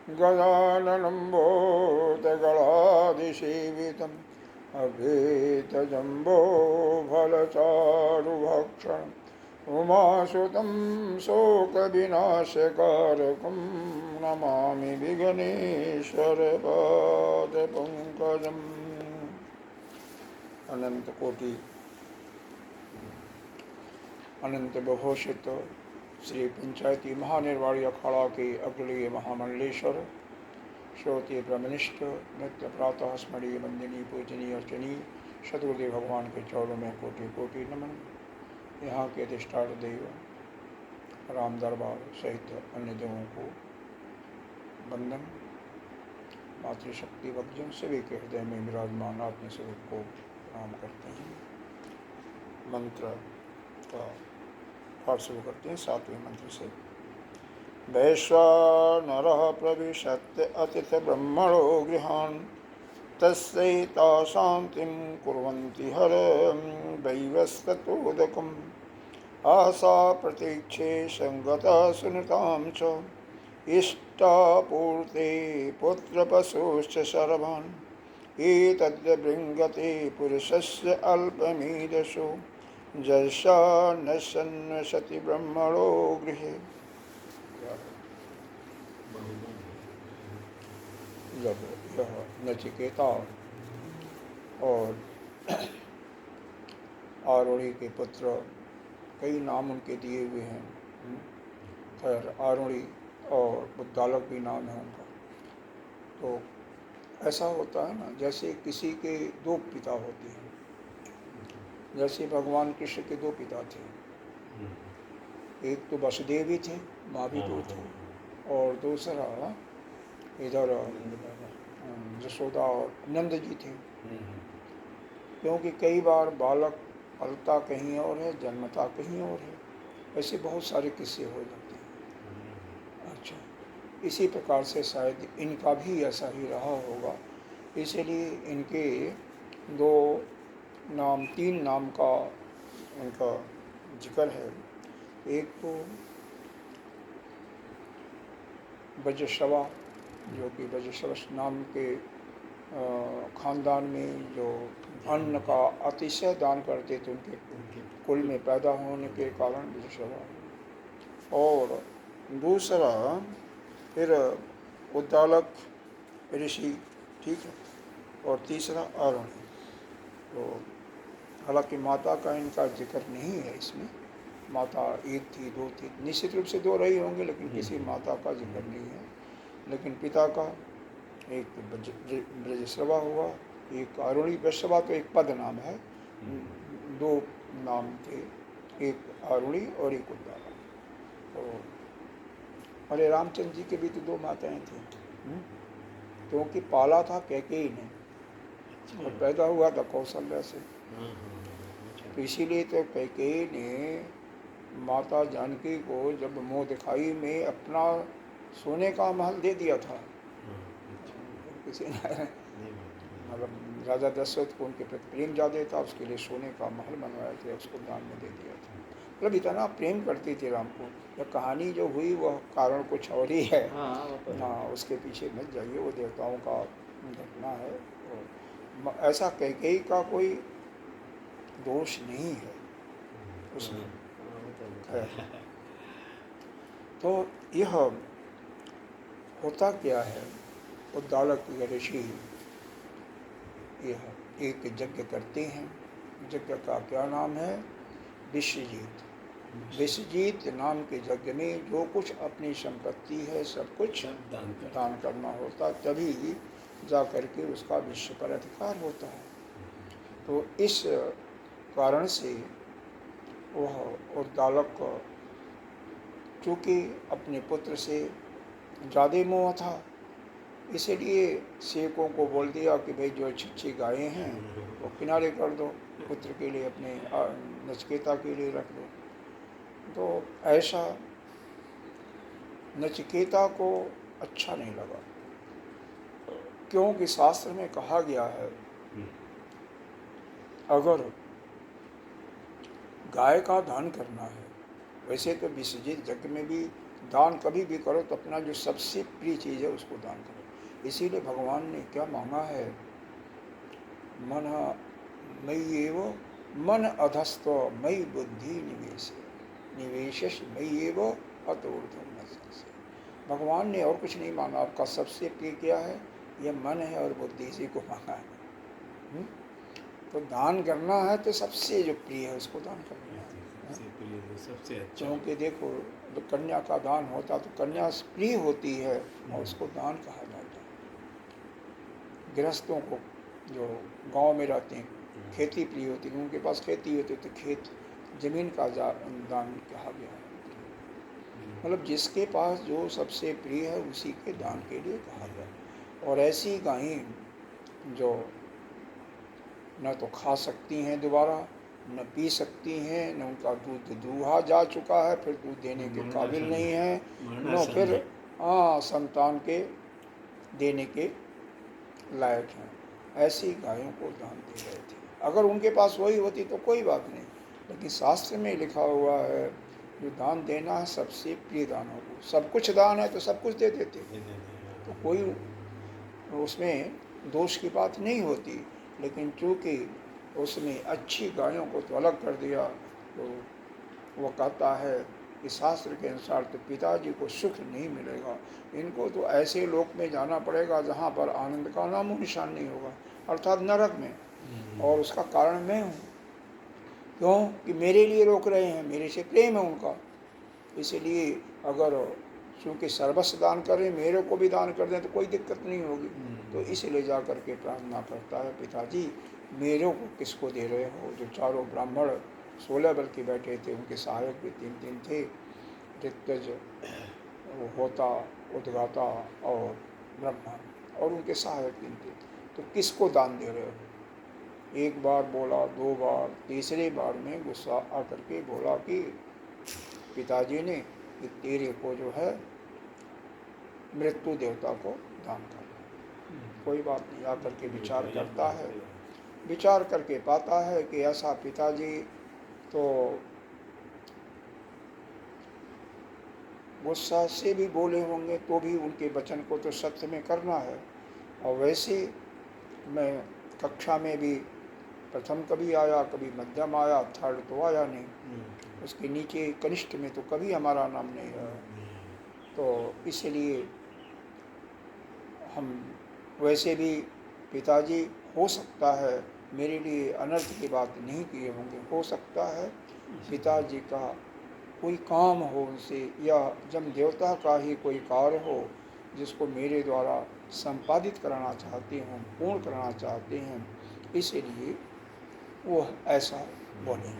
गजाननं भूतगणाधिसेवितम् अभीतजम्बो फलचारुभक्षणम् उमासुतं शोकविनाशकारकं नमामि विघ्नेश्वरपादपङ्कजम्। अनंत कोटि अनंत विभूषित श्री पंचायती महानिर्वाणी अखाड़ा के अग्रणी महामंडलेश्वर श्रोतीय ब्रह्मनिष्ठ नित्य प्रातः स्मरणीय वंदनीय पूजनीय अर्चनीय सदगुरुदेव भगवान के चरणों में कोटि कोटि नमन। यहाँ के अधिष्ठान देव राम दरबार सहित अन्य देवों को वंदन। मातृशक्ति भक्तजन सभी के हृदय में विराजमान आत्मस्वरूप को प्रणाम करते हैं। मंत्र का पाठ शुरू करते हैं 7वें मंत्र से। वैश्वानरः प्रविशत्य अतिथि ब्रह्मणो गृहान् तस्यैता शान्तिं कुर्वन्ति हरं दैवस्ततोदकम् आशा प्रतीक्षे संगतः सुनतां च इष्टापूर्ते पुत्रपशुश्च सर्वान् एतद्भृङ्गते पुरुषस्य अल्पमेधसो जर्षा न सन्नसति ब्रह्मणो गृहे। जब यह नचिकेता और आरुणि के पुत्र, कई नाम उनके दिए हुए हैं, खैर आरुणि और बुद्धालक भी नाम है उनका। तो ऐसा होता है ना, जैसे किसी के दो पिता होते हैं, जैसे भगवान कृष्ण के दो पिता थे, एक तो वसुदेव ही थे, माँ भी दो थे, और दूसरा इधर यशोदा और नंद जी थे। क्योंकि कई बार बालक पलता कहीं और है, जन्मता कहीं और है, ऐसे बहुत सारे किस्से हो जाते हैं। अच्छा, इसी प्रकार से शायद इनका भी ऐसा ही रहा होगा, इसलिए इनके दो नाम, तीन नाम का उनका जिक्र है। एक तो वज्रश्रवा, जो कि वज्रश्रवस नाम के खानदान में जो अन्न का अतिशय दान करते थे, उनके कुल में पैदा होने के कारण वज्रश्रवा। और दूसरा फिर उद्दालक ऋषि, ठीक है, और तीसरा आरुणि। तो हालांकि माता का इनका जिक्र नहीं है इसमें, माता एक थी, दो थी, निश्चित रूप से दो रही होंगे, लेकिन किसी माता का जिक्र नहीं है। लेकिन पिता का एक ब्रजश्रवा हुआ, एक आरुणि। ब्रजश्रवा तो एक पद नाम है, दो नाम थे, एक आरुणि और एक उद्दालक। तो अरे रामचंद्र जी के भी तो दो माताएं थी, क्योंकि पाला था कैकेयी ने और पैदा हुआ था कौशल्या से। तो इसीलिए तो कैकेयी ने माता जानकी को जब मोहदिखाई में अपना सोने का महल दे दिया था, किसी ने मतलब राजा दशरथ को उनके प्रति प्रेम ज़्यादा था, उसके लिए सोने का महल बनवाया था, उसको दान में दे दिया था। मतलब इतना प्रेम करती थी राम को। यह कहानी जो हुई वह कारण कुछ और ही है। हाँ, उसके पीछे मत जाइए, वो देवताओं का घटना है। ऐसा कैकेयी का कोई दोष नहीं है उसमें। तो यह होता क्या है, उद्दालक ऋषि यह एक यज्ञ करते हैं। यज्ञ का क्या नाम है? विश्वजीत। विश्वजीत नाम के यज्ञ में जो कुछ अपनी संपत्ति है सब कुछ दान करना होता, तभी जा करके उसका विश्व पर अधिकार होता है। तो इस कारण से वह उद्दालक चूँकि अपने पुत्र से ज़्यादा मोह था, इसलिए सेवकों को बोल दिया कि भाई जो अच्छी गायें हैं वो किनारे कर दो, पुत्र के लिए, अपने नचिकेता के लिए रख दो। तो ऐसा नचिकेता को अच्छा नहीं लगा, क्योंकि शास्त्र में कहा गया है अगर गाय का दान करना है, वैसे तो विश्वजीत यज्ञ में भी दान कभी भी करो तो अपना जो सबसे प्रिय चीज़ है उसको दान करो। इसीलिए भगवान ने क्या मांगा है, मन मयि एव मन अधस्त्व मयि बुद्धि निवेश मयि एव अतोर्ध्वं न संशयः। भगवान ने और कुछ नहीं मांगा, आपका सबसे प्रिय क्या है, ये मन है और बुद्धि, इसी को मांगा है। तो दान करना है तो सबसे जो प्रिय है उसको दान करना है। सबसे अच्छा, क्योंकि देखो तो कन्या का दान होता तो कन्या प्रिय होती है और उसको दान कहा जाता है। गृहस्थों को जो गांव में रहते हैं खेती प्रिय होती है, उनके पास खेती होती है तो खेत जमीन का दान कहा गया है। मतलब जिसके पास जो सबसे प्रिय है उसी के दान के लिए कहा गया। और ऐसी गायें जो न तो खा सकती हैं दोबारा, न पी सकती हैं, न उनका दूध दूहा जा चुका है, फिर दूध देने के काबिल नहीं है, न फिर संतान के देने के लायक हैं, ऐसी गायों को दान दे रहे थे। अगर उनके पास वही होती तो कोई बात नहीं, लेकिन शास्त्र में लिखा हुआ है जो दान देना है सबसे प्रिय दान हो। सब कुछ दान है तो सब कुछ दे देते, तो कोई उसमें दोष की बात नहीं होती। लेकिन चूँकि उसने अच्छी गायों को तो अलग कर दिया, तो वो कहता है कि शास्त्र के अनुसार तो पिताजी को सुख नहीं मिलेगा, इनको तो ऐसे लोक में जाना पड़ेगा जहाँ पर आनंद का नामो निशान नहीं होगा, अर्थात नरक में। और उसका कारण मैं हूँ, क्यों कि मेरे लिए रोक रहे हैं, मेरे से प्रेम है उनका। इसलिए अगर चूँकि सर्वस्व दान करें, मेरे को भी दान कर दें तो कोई दिक्कत नहीं होगी। तो इसलिए जा करके प्रार्थना करता है, पिताजी मेरे को किसको दे रहे हो। जो चारों ब्राह्मण 16 बल के बैठे थे, उनके सहायक भी 3 थे, ऋत्विज, होता, उद्गाता और ब्रह्मा, और उनके सहायक 3 थे। तो किसको दान दे रहे हो। एक बार बोला, 2 बार, तीसरे बार में गुस्सा आकर के बोला कि पिताजी ने कि तेरे को जो है मृत्यु देवता को दान करना। कोई बात नहीं, आकर के विचार करता है, विचार करके पाता है कि ऐसा पिताजी तो गुस्सा से भी बोले होंगे तो भी उनके वचन को तो सत्य में करना है। और वैसे मैं कक्षा में भी प्रथम कभी आया, कभी मध्यम आया, थर्ड तो आया नहीं, उसके नीचे कनिष्ठ में तो कभी हमारा नाम नहीं आया। तो इसलिए हम वैसे भी पिताजी हो सकता है मेरे लिए अनर्थ की बात नहीं किए होंगे, हो सकता है पिताजी का कोई काम हो उनसे, या जम देवता का ही कोई कार्य हो जिसको मेरे द्वारा संपादित कराना चाहते हैं, पूर्ण कराना चाहते हैं, इसलिए वो ऐसा बोले।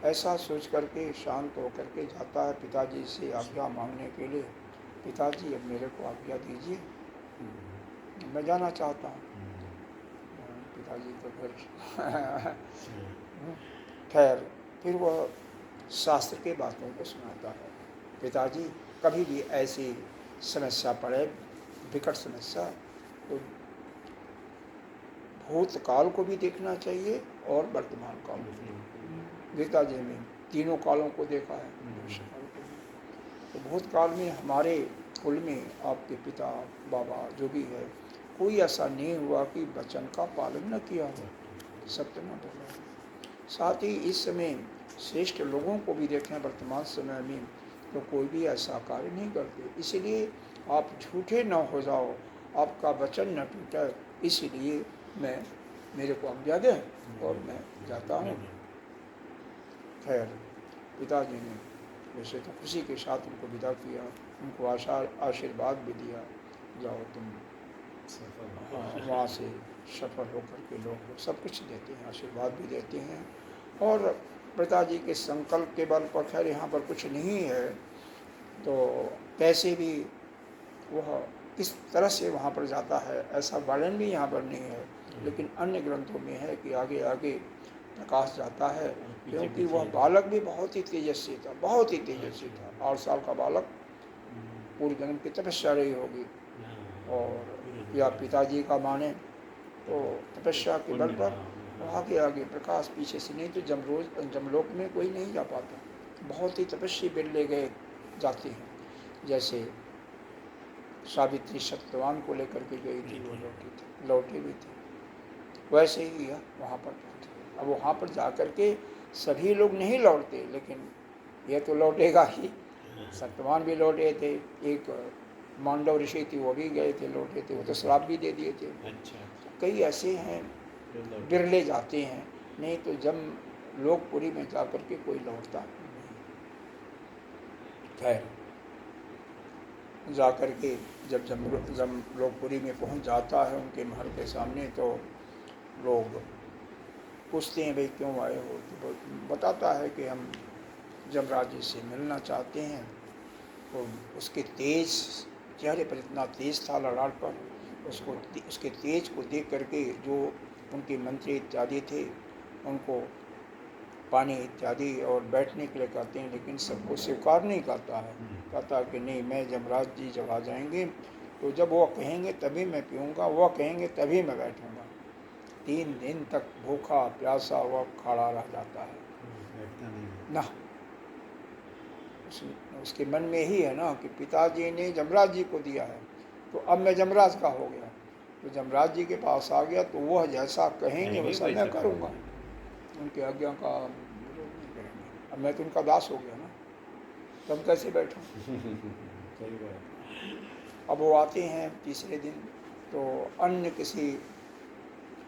ऐसा सोच करके शांत होकर के जाता है पिताजी से आज्ञा मांगने के लिए। पिताजी अब मेरे को आज्ञा दीजिए, मैं जाना चाहता हूँ। पिताजी तो फिर खैर फिर वह शास्त्र के बातों को सुनाता है। पिताजी कभी भी ऐसी समस्या पड़े, विकट समस्या, तो भूतकाल को भी देखना चाहिए और वर्तमान काल को भी। गीता जी में तीनों कालों को देखा है, भविष्य काल को भी। तो भूतकाल में हमारे कुल में आपके पिता बाबा जो भी है, कोई ऐसा नहीं हुआ कि वचन का पालन न किया हो, सत्य न बोला। साथ ही इस समय श्रेष्ठ लोगों को भी देखें वर्तमान समय में, तो कोई भी ऐसा कार्य नहीं करते। इसलिए आप झूठे न हो जाओ, आपका वचन न टूटे, इसलिए मैं मेरे को आज्ञा दें और मैं जाता हूँ। खैर पिताजी ने वैसे तो खुशी के साथ उनको विदा किया, उनको आशीर्वाद भी दिया, जाओ तुम वहाँ से सफल होकर के लोग सब कुछ देते हैं, आशीर्वाद भी देते हैं। और पिताजी के संकल्प के बल पर, खैर यहाँ पर कुछ नहीं है, तो कैसे भी वह किस तरह से वहाँ पर जाता है ऐसा वर्णन भी यहाँ पर नहीं है, लेकिन अन्य ग्रंथों में है कि आगे आगे प्रकाश जाता है, क्योंकि वह बालक भी बहुत ही तेजस्वी था, बहुत ही तेजस्वी था। 8 साल का बालक, पूर्व जन्म की तपस्या रही होगी, और या पिताजी का माने तो तपस्या के बल पर आगे आगे प्रकाश, पीछे से नहीं तो जमलोक में कोई नहीं जा पाता। बहुत ही तपस्वी बिरले गए जाते हैं, जैसे सावित्री सत्यवान को लेकर के गई थी, वो लौटे भी थे, वैसे ही यह वहाँ पर पहुँचे। अब वहाँ पर जाकर के सभी लोग नहीं लौटते, लेकिन यह तो लौटेगा ही। सत्यवान भी लौटे थे, एक मांडव ऋषि थी वो भी गए थे, लौटे थे, वो तो श्राप भी दे दिए थे। अच्छा। कई ऐसे हैं बिरले जाते हैं, नहीं तो जब लोकपुरी में जाकर के कोई लौटता नहीं। खैर जाकर के जब लोकपुरी में पहुंच जाता है उनके महल के सामने, तो लोग पूछते हैं भाई क्यों आए हो, तो बताता है कि हम जमराज जी से मिलना चाहते हैं। तो उसके तेज चेहरे पर इतना तेज था ललाट पर, उसके तेज को देख करके जो उनके मंत्री इत्यादि थे उनको पानी इत्यादि और बैठने के लिए कहते हैं, लेकिन सबको स्वीकार नहीं करता है। कहता कि नहीं, मैं जमराज जी जब आ जाएंगे तो जब वो कहेंगे तभी मैं पीऊँगा, वो कहेंगे तभी मैं बैठूँगा। 3 दिन तक भूखा प्यासा वह खड़ा रह जाता है, बैठता नहीं ना उसके मन में ही है ना कि पिताजी ने जमराज जी को दिया है, तो अब मैं जमराज का हो गया, तो जमराज जी के पास आ गया तो वह जैसा कहेंगे वैसा मैं करूँगा, उनकी आज्ञा का विरोध नहीं करेंगे। अब मैं तो उनका दास हो गया ना, तब कैसे बैठूँ। सही बात। अब वो आते हैं तीसरे दिन, तो अन्य किसी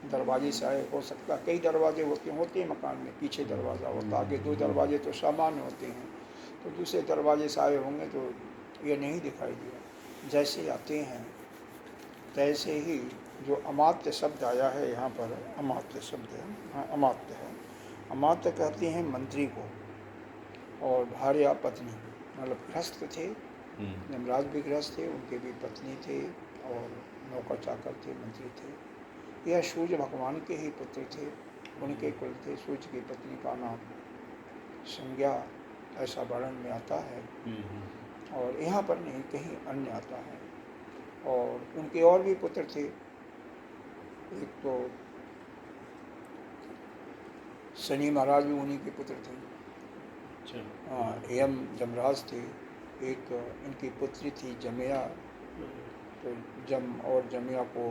दरवाजे से आए, हो सकता कई दरवाजे होते हैं मकान में, पीछे दरवाज़ा होता, आगे 2 दरवाजे तो सामान्य होते हैं, तो दूसरे दरवाजे से आए होंगे तो ये नहीं दिखाई दिया। जैसे आते हैं तैसे ही जो अमात्य शब्द आया है यहाँ पर, अमात्य शब्द है, हाँ अमात्य है। अमात्य कहते हैं मंत्री को, और भार्या पत्नी, मतलब गृहस्थ थे, यमराज भी गृहस्थ थे, उनके भी पत्नी थे और नौकर चाकर थे, मंत्री थे। यह सूर्य भगवान के ही पुत्र थे, उनके कुल थे। सूर्य की पत्नी का नाम संज्ञा ऐसा वर्णन में आता है, और यहाँ पर नहीं कहीं अन्य आता है। और उनके और भी पुत्र थे, एक तो शनि महाराज भी उन्हीं के पुत्र थे। हाँ, एम जमराज थे। एक इनकी पुत्री थी जमया, तो जम और जमया को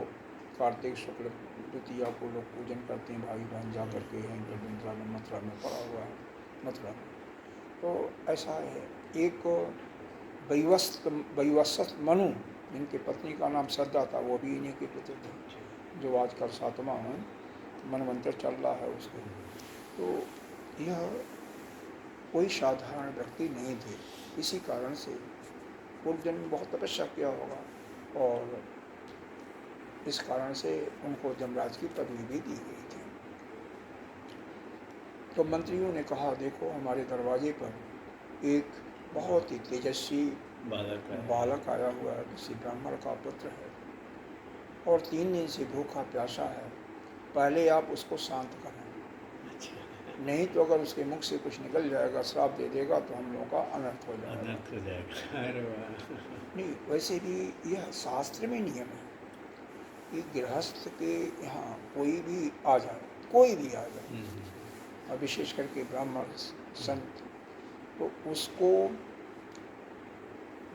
कार्तिक शुक्ल द्वितीया को लोग पूजन करते हैं, भाई बहन जा करके हैं, वृंदावन में मथुरा में पड़ा हुआ है, मथुरा में। तो ऐसा है। एक वैवस्वत मनु, जिनकी पत्नी का नाम श्रद्धा था, वो भी इन्हीं के पुत्र थे, जो आजकल 7वां मनवंतर चल रहा है उसके। तो यह कोई साधारण व्यक्ति नहीं थे, इसी कारण से पूर्व जन्म में बहुत तपस्या किया होगा, और इस कारण से उनको जमराज की पदवी भी दी गई थी। तो मंत्रियों ने कहा, देखो हमारे दरवाजे पर एक बहुत ही तेजस्वी बालक आया हुआ है, किसी ब्राह्मण का पुत्र है, और 3 दिन से भूखा प्यासा है, पहले आप उसको शांत करें, नहीं तो अगर उसके मुख से कुछ निकल जाएगा, श्राप दे देगा, तो हम लोगों का अनर्थ हो जाएगा। नहीं, वैसे भी यह शास्त्र में नियम है कि गृहस्थ के यहाँ कोई भी आ जाए, कोई भी आ जाए, और विशेष करके ब्राह्मण संत, तो उसको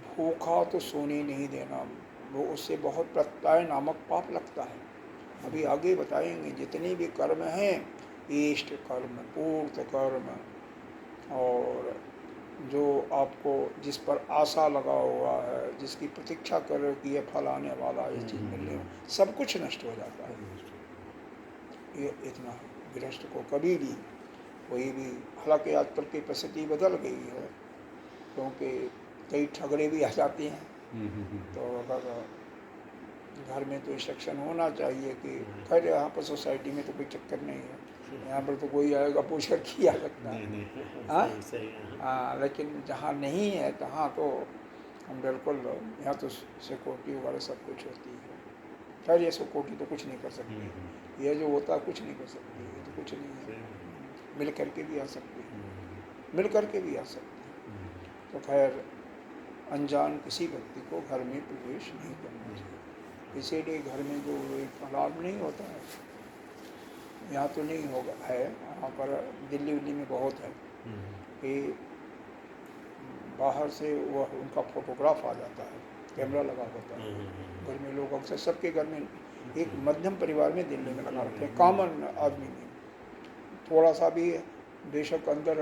भूखा तो सोने नहीं देना, वो उससे बहुत प्रत्यय नामक पाप लगता है। अभी आगे बताएंगे जितने भी कर्म हैं, इष्ट कर्म, पूर्त कर्म, और जो आपको जिस पर आशा लगा हुआ है, जिसकी प्रतीक्षा कर रहे हो कि ये फल आने वाला, ये चीज़ मिलने, सब कुछ नष्ट हो जाता है। ये इतना गृहस्थ को कभी भी कोई भी, हालांकि आजकल की परिस्थिति बदल गई है, क्योंकि कई झगड़े भी आ जाते हैं, तो अगर घर में तो इंस्ट्रक्शन होना चाहिए कि खैर यहाँ पर सोसाइटी में तो कोई चक्कर नहीं है, यहाँ पर तो कोई आएगा पूछ कर किया सकता है, हाँ, लेकिन जहाँ नहीं है तहाँ तो हम बिल्कुल, यहाँ तो सिक्योरिटी वगैरह सब कुछ होती है। खैर ये सिक्योरिटी तो कुछ नहीं कर सकती, ये जो होता है कुछ नहीं कर सकती, ये तो कुछ नहीं है, मिल करके भी आ सकती है, मिल करके भी आ सकती है। तो खैर अनजान किसी व्यक्ति को घर में प्रवेश नहीं करना चाहिए, इसीलिए घर में जो एक अलार्म नहीं होता है, यहाँ तो नहीं होगा, है वहाँ पर दिल्ली उल्ली में बहुत है कि बाहर से वह उनका फोटोग्राफ आ जाता है, कैमरा लगा होता है। घर में लोग अक्सर सबके घर में एक मध्यम परिवार में दिल्ली में लगा रखते हैं, कॉमन आदमी में थोड़ा सा भी बेशक अंदर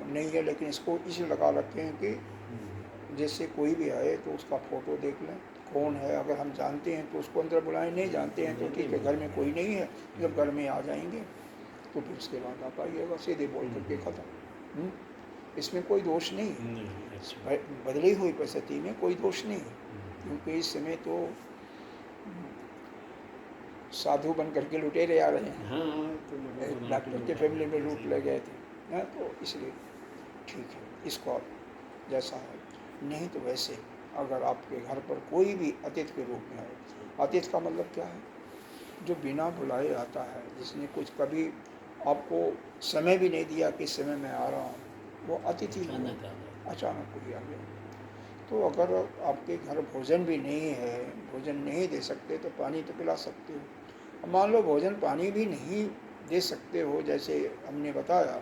नहीं है, लेकिन इसको इसलिए लगा रखे हैं कि जैसे कोई भी आए तो उसका फ़ोटो देख लें, कौन है। अगर हम जानते हैं तो उसको अंदर बुलाएं, नहीं जानते हैं तो ठीक है, घर में कोई नहीं है, जब घर में आ जाएंगे तो फिर उसके बाद आप आइएगा, सीधे बोल करके ख़त्म। इसमें कोई दोष नहीं, बदली हुई परिस्थिति में कोई दोष नहीं, क्योंकि इस समय तो साधु बन करके लुटेरे आ रहे हैं। डॉक्टर के फैमिली में लूट ले गए थे, तो इसलिए ठीक है, इसको आप जैसा है। नहीं तो वैसे अगर आपके घर पर कोई भी अतिथि के रूप में आए, अतिथि का मतलब क्या है, जो बिना बुलाए आता है, जिसने कुछ कभी आपको समय भी नहीं दिया कि समय मैं आ रहा हूँ, वो अतिथि अचानक कोई आ गया। तो अगर आपके घर भोजन भी नहीं है, भोजन नहीं दे सकते तो पानी तो पिला सकते हो। मान लो भोजन पानी भी नहीं दे सकते हो, जैसे हमने बताया,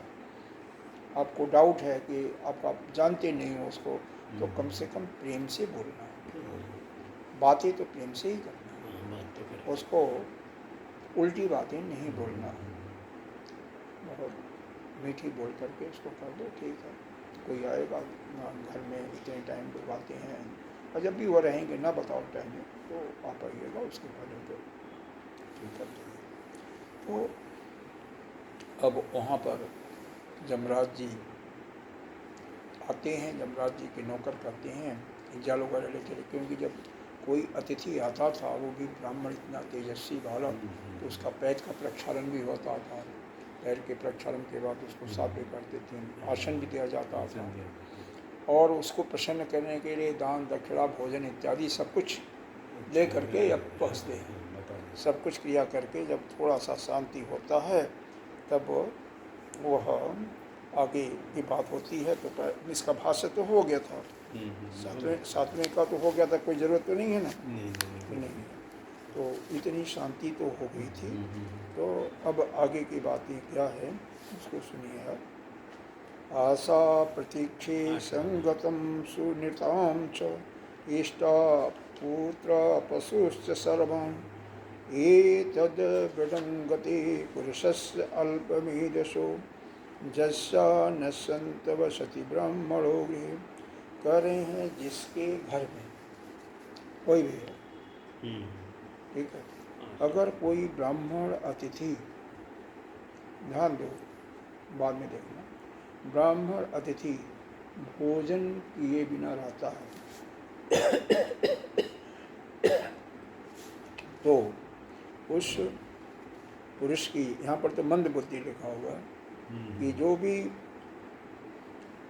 आपको डाउट है कि आप जानते नहीं हो उसको, तो कम से कम प्रेम से बोलना, बातें तो प्रेम से ही करना, उसको उल्टी बातें नहीं बोलना, बहुत मीठी बोल करके उसको कर दो, ठीक है, कोई आएगा घर में इतने टाइम लोग आते हैं, और जब भी वो रहेंगे ना बताओ टाइम में, तो आप आइएगा, उसके बाद तो ठीक है। तो अब वहाँ पर जमराज जी आते हैं, जमराज जी के नौकर करते हैं जाल वगैरह लेके, क्योंकि जब कोई अतिथि आता था, वो भी ब्राह्मण इतना तेजस्वी बालक, तो उसका पैर का प्रक्षालन भी होता था, पैर के प्रक्षालन के बाद उसको साफ भी करते थे, आसन भी दिया जाता था, और उसको प्रसन्न करने के लिए दान दक्षिणा भोजन इत्यादि सब कुछ ले करके अब पहुँचते हैं। सब कुछ क्रिया करके जब थोड़ा सा शांति होता है, तब वह आगे की बात होती है। तो इसका भाष्य तो हो गया था, सातवें का तो हो गया था, कोई ज़रूरत तो नहीं है ना, नहीं। तो इतनी शांति तो हो गई थी। तो अब आगे की बातें क्या है उसको सुनिए आप। आशा प्रतीक्षे संगतम सुनिताम च इष्टा पुत्र पशुश्च सर्वं एतद् विडंगते पुरुषस्य अल्पमेधसो जस्या नश्यन्त वसति ब्राह्मणो गृहे। कह रहे हैं जिसके घर में कोई भी है, ठीक है, अगर कोई ब्राह्मण अतिथि, ध्यान दो बाद में देखना, ब्राह्मण अतिथि भोजन किए बिना रहता है तो उस पुरुष की, यहाँ पर तो मंद बुद्धि लिखा हुआ है, कि जो भी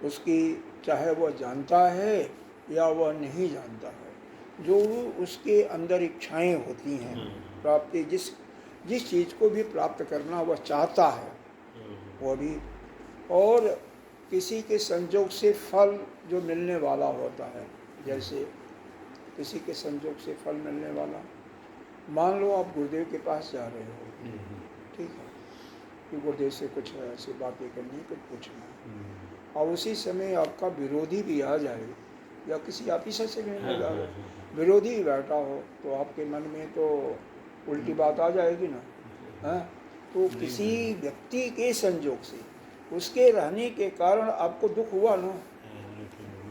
उसकी, चाहे वह जानता है या वह नहीं जानता है, जो उसके अंदर इच्छाएं होती हैं प्राप्ति, जिस चीज़ को भी प्राप्त करना वह चाहता है, वो भी, और किसी के संजोग से फल जो मिलने वाला होता है, जैसे किसी के संजोग से फल मिलने वाला, मान लो आप गुरुदेव के पास जा रहे हो, ठीक है, कि गुरुदेव से कुछ ऐसी बातें करनी, कुछ पूछना, और उसी समय आपका विरोधी भी आ जाए, या किसी ऑफिसर से मिलने जा रहे हो, विरोधी बैठा हो, तो आपके मन में तो उल्टी बात आ जाएगी ना, हाँ। तो किसी व्यक्ति के संजोग से, उसके रहने के कारण आपको दुख हुआ ना,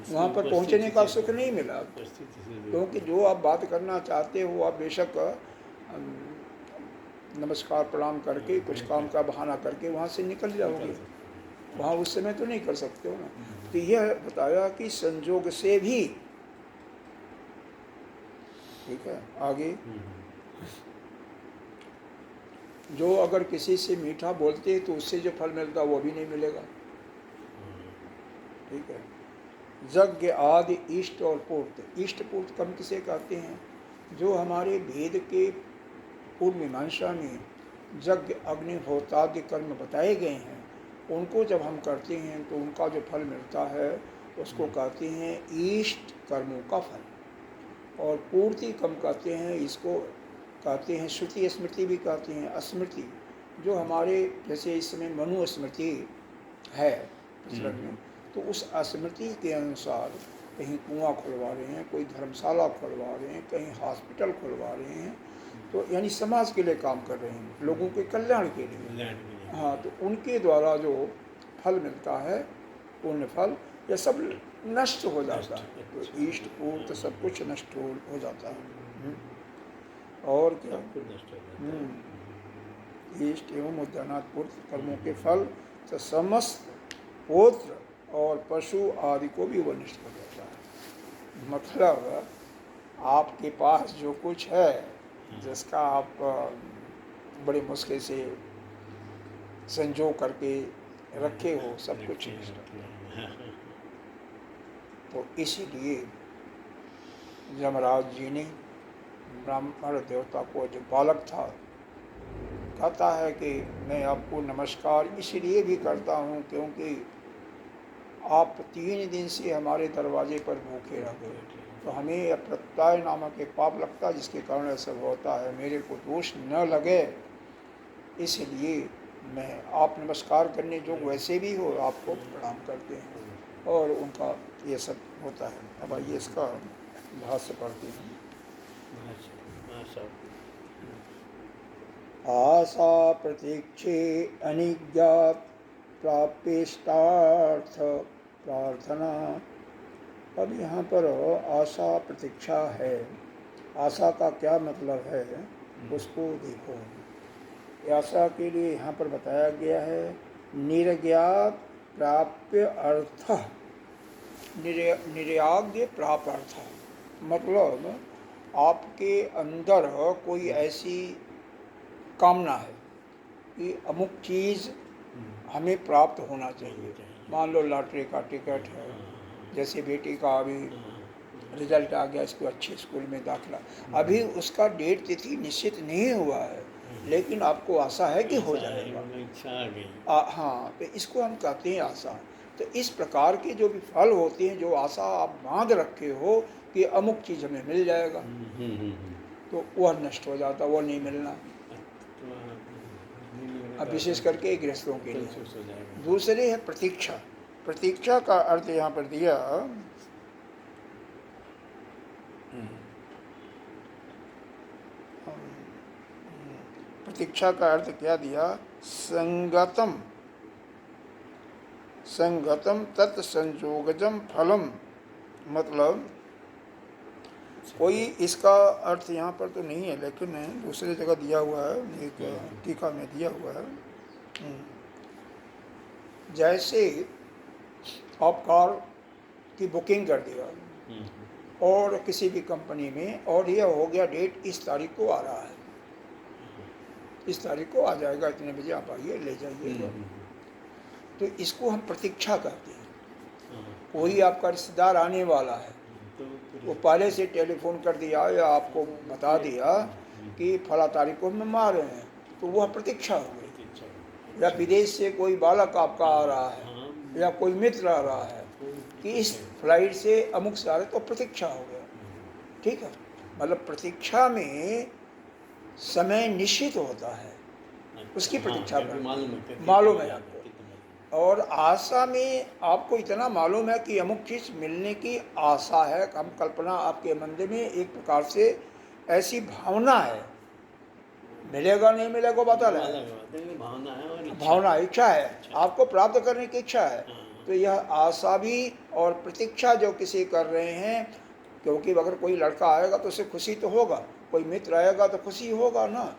वहाँ पर पहुँचने का सुख नहीं मिला, क्योंकि जो आप बात करना चाहते हो, आप बेशक नमस्कार प्रणाम करके कुछ काम का बहाना करके वहाँ से निकल जाओगे, वहाँ उस समय तो नहीं कर सकते हो ना। तो यह बताया कि संजोग से भी, ठीक है, आगे जो अगर किसी से मीठा बोलते तो उससे जो फल मिलता वो भी नहीं मिलेगा, ठीक है। यज्ञ आदि इष्ट और पूर्त, इष्ट पूर्त कम किसे कहते हैं, जो हमारे वेद के पूर्व मीमांसा में यज्ञ अग्निहोत्रादि कर्म बताए गए हैं, उनको जब हम करते हैं तो उनका जो फल मिलता है उसको कहते हैं इष्ट कर्मों का फल। और पूर्ति कम कहते हैं, इसको कहते हैं श्रुति स्मृति भी कहते हैं, स्मृति, जो हमारे जैसे इस समय मनु स्मृति है पुस्तक में, तो उस स्मृति के अनुसार कहीं कुआं खुलवा रहे हैं, कोई धर्मशाला खुलवा रहे हैं, कहीं हॉस्पिटल खुलवा रहे हैं, तो यानी समाज के लिए काम कर रहे हैं, लोगों के कल्याण के लिए। हाँ, तो उनके द्वारा जो फल मिलता है, पुण्य फल, यह सब नष्ट हो जाता है। तो इष्ट पूर्त सब कुछ नष्ट हो जाता है। और क्या, इष्ट एवं उद्यानात् पूर्त कर्मों के फल तो समस्त पुत्र और पशु आदि को भी वो नष्ट कर देता है। मतलब आपके पास जो कुछ है, जिसका आप बड़ी मुश्किल से संजो करके रखे हो, सब कुछ नष्ट हो गया। तो इसीलिए यमराज जी ने ब्राह्मण देवता को, जो बालक था, कहता है कि मैं आपको नमस्कार इसलिए भी करता हूँ क्योंकि आप 3 दिन से हमारे दरवाजे पर भूखे रह गए, तो हमें प्रत्यय नामक एक पाप लगता है, जिसके कारण ऐसा होता है। मेरे को दोष न लगे इसलिए मैं, आप नमस्कार करने जो वैसे भी हो, आपको प्रणाम करते हैं। और उनका ये सब होता है। अब आइए इसका भाष्य पढ़ते हैं। आशा प्रतीक्षे अनिज्ञात प्राप्येष्टार्थ प्रार्थना। अब यहाँ पर आशा प्रतीक्षा है। आशा का क्या मतलब है उसको देखो। आशा के लिए यहाँ पर बताया गया है निर्ज्ञात प्राप्य अर्थ, निर्याज्ञ प्राप्य अर्थ। मतलब आपके अंदर कोई ऐसी कामना है कि अमुक चीज़ हमें प्राप्त होना चाहिए। मान लो लॉटरी का टिकट है, जैसे बेटी का अभी रिजल्ट आ गया, इसको अच्छे स्कूल में दाखिला, अभी उसका डेट तिथि निश्चित नहीं हुआ है, लेकिन आपको आशा है कि हो जाएगा। हाँ, तो इसको हम कहते हैं आशा। तो इस प्रकार के जो भी फल होते हैं, जो आशा आप बांध रखे हो कि अमुक चीज़ हमें मिल जाएगा, तो वह नष्ट हो जाता, वो नहीं मिलना। अब विशेष करके गृहस्थों के लिए। दूसरे है प्रतीक्षा। प्रतीक्षा का अर्थ यहाँ पर दिया, प्रतीक्षा का अर्थ क्या दिया, संगतम, संगतम तत्संयोगजम फलम। मतलब कोई इसका अर्थ यहाँ पर तो नहीं है, लेकिन दूसरी जगह दिया हुआ है, एक टीका में दिया हुआ है। जैसे आप कार की बुकिंग कर दिया और किसी भी कंपनी में, और यह हो गया डेट इस तारीख को आ रहा है, इस तारीख को आ जाएगा, इतने बजे आप आइए ले जाइए, तो इसको हम प्रतीक्षा कहते हैं। कोई आपका रिश्तेदार आने वाला है, वो पहले से टेलीफोन कर दिया या आपको बता दिया कि फला तारीख को हम आ रहे हैं, तो वह प्रतीक्षा हो गई। या विदेश से कोई बालक आपका आ रहा है या कोई मित्र आ रहा है कि इस फ्लाइट से अमुक से आ रहे, तो प्रतीक्षा हो गया। ठीक है, मतलब प्रतीक्षा में समय निश्चित होता है, उसकी प्रतीक्षा मालूम है आपको। और आशा में आपको इतना मालूम है कि अमुक चीज़ मिलने की आशा है, हम कल्पना आपके मन में एक प्रकार से ऐसी भावना है, मिलेगा नहीं मिलेगा पता नहीं, भावना, इच्छा है, आपको प्राप्त करने की इच्छा है। तो यह आशा भी और प्रतीक्षा जो किसी कर रहे हैं, क्योंकि अगर कोई लड़का आएगा तो उसे खुशी तो होगा, कोई मित्र आएगा तो खुशी होगा ना,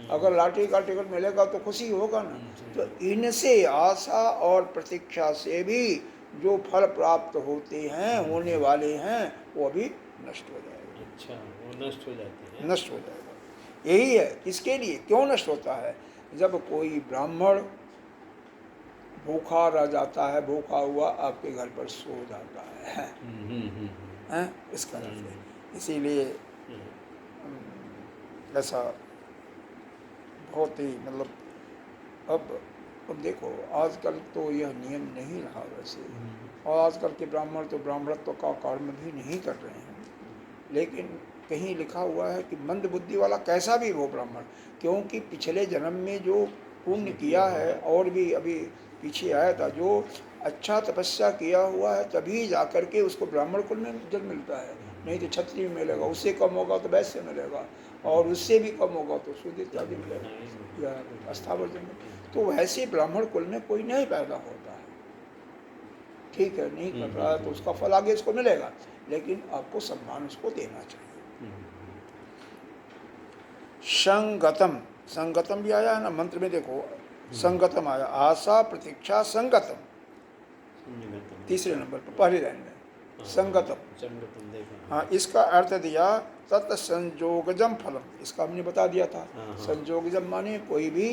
अगर लॉटरी का टिकट मिलेगा तो खुशी होगा ना। तो इनसे आशा और प्रतीक्षा से भी जो फल प्राप्त होते हैं, होने वाले हैं, वो भी नष्ट हो जाएगा। अच्छा, वो नष्ट हो जाते हैं, नष्ट हो जाएगा। यही है, किसके लिए क्यों नष्ट होता है, जब कोई ब्राह्मण भूखा रह जाता है, भूखा हुआ आपके घर पर सो जाता है, इस कारण से। इसीलिए ऐसा बहुत ही, मतलब अब देखो, आजकल तो यह नियम नहीं रहा वैसे, और आजकल के ब्राह्मण तो ब्राह्मणत्व का कर्म भी नहीं कर रहे हैं, लेकिन कहीं लिखा हुआ है कि मंद बुद्धि वाला कैसा भी हो ब्राह्मण, क्योंकि पिछले जन्म में जो पुण्य किया है, और भी अभी पीछे आया था, जो अच्छा तपस्या किया हुआ है तभी जाकर के उसको ब्राह्मण कुल में जन्म मिलता है, नहीं तो क्षत्रिय में मिलेगा, उससे कम होगा तो वैश्य मिलेगा, और उससे भी कम होगा तो शूद्र इत्यादि मिलेगा या अस्थावर जन्म। तो वैसे ब्राह्मण कुल में कोई नहीं पैदा होता है, ठीक है, नहीं कर रहा है तो उसका फल आगे उसको मिलेगा, लेकिन आपको सम्मान उसको देना चाहिए। संगतम, संगतम भी आया है ना मंत्र में, देखो संगतम आया, आशा प्रतीक्षा संगतम, तीसरे नंबर पर पहली लाइन में संगतम। हाँ, इसका अर्थ दिया तत्संयोगजम फलम, इसका हमने बता दिया था। संयोगजम माने कोई भी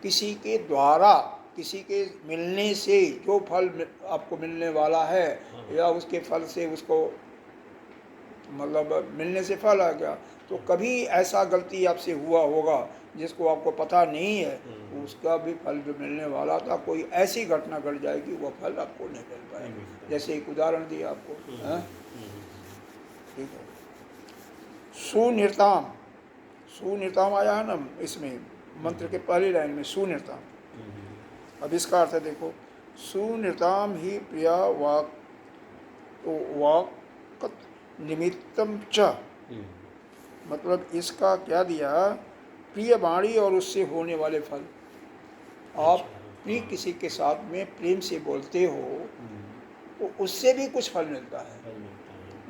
किसी के द्वारा, किसी के मिलने से जो फल आपको मिलने वाला है, या उसके फल से उसको मतलब मिलने से फल आ गया, तो कभी ऐसा गलती आपसे हुआ होगा जिसको आपको पता नहीं है, उसका भी फल जो मिलने वाला था, कोई ऐसी घटना घट जाएगी वो फल आपको नहीं मिल पाएगा। जैसे एक उदाहरण दिया आपको, ठीक है। सुनिरताम, सुनिरताम आया है ना इसमें मंत्र के पहली लाइन में, सुनिरताम। अब इसका अर्थ देखो, सुनिरताम ही प्रिया वाक वाक निमित्तम च, मतलब इसका क्या दिया, प्रिय वाणी और उससे होने वाले फल। आप प्रिय किसी के साथ में प्रेम से बोलते हो तो उससे भी कुछ फल मिलता है।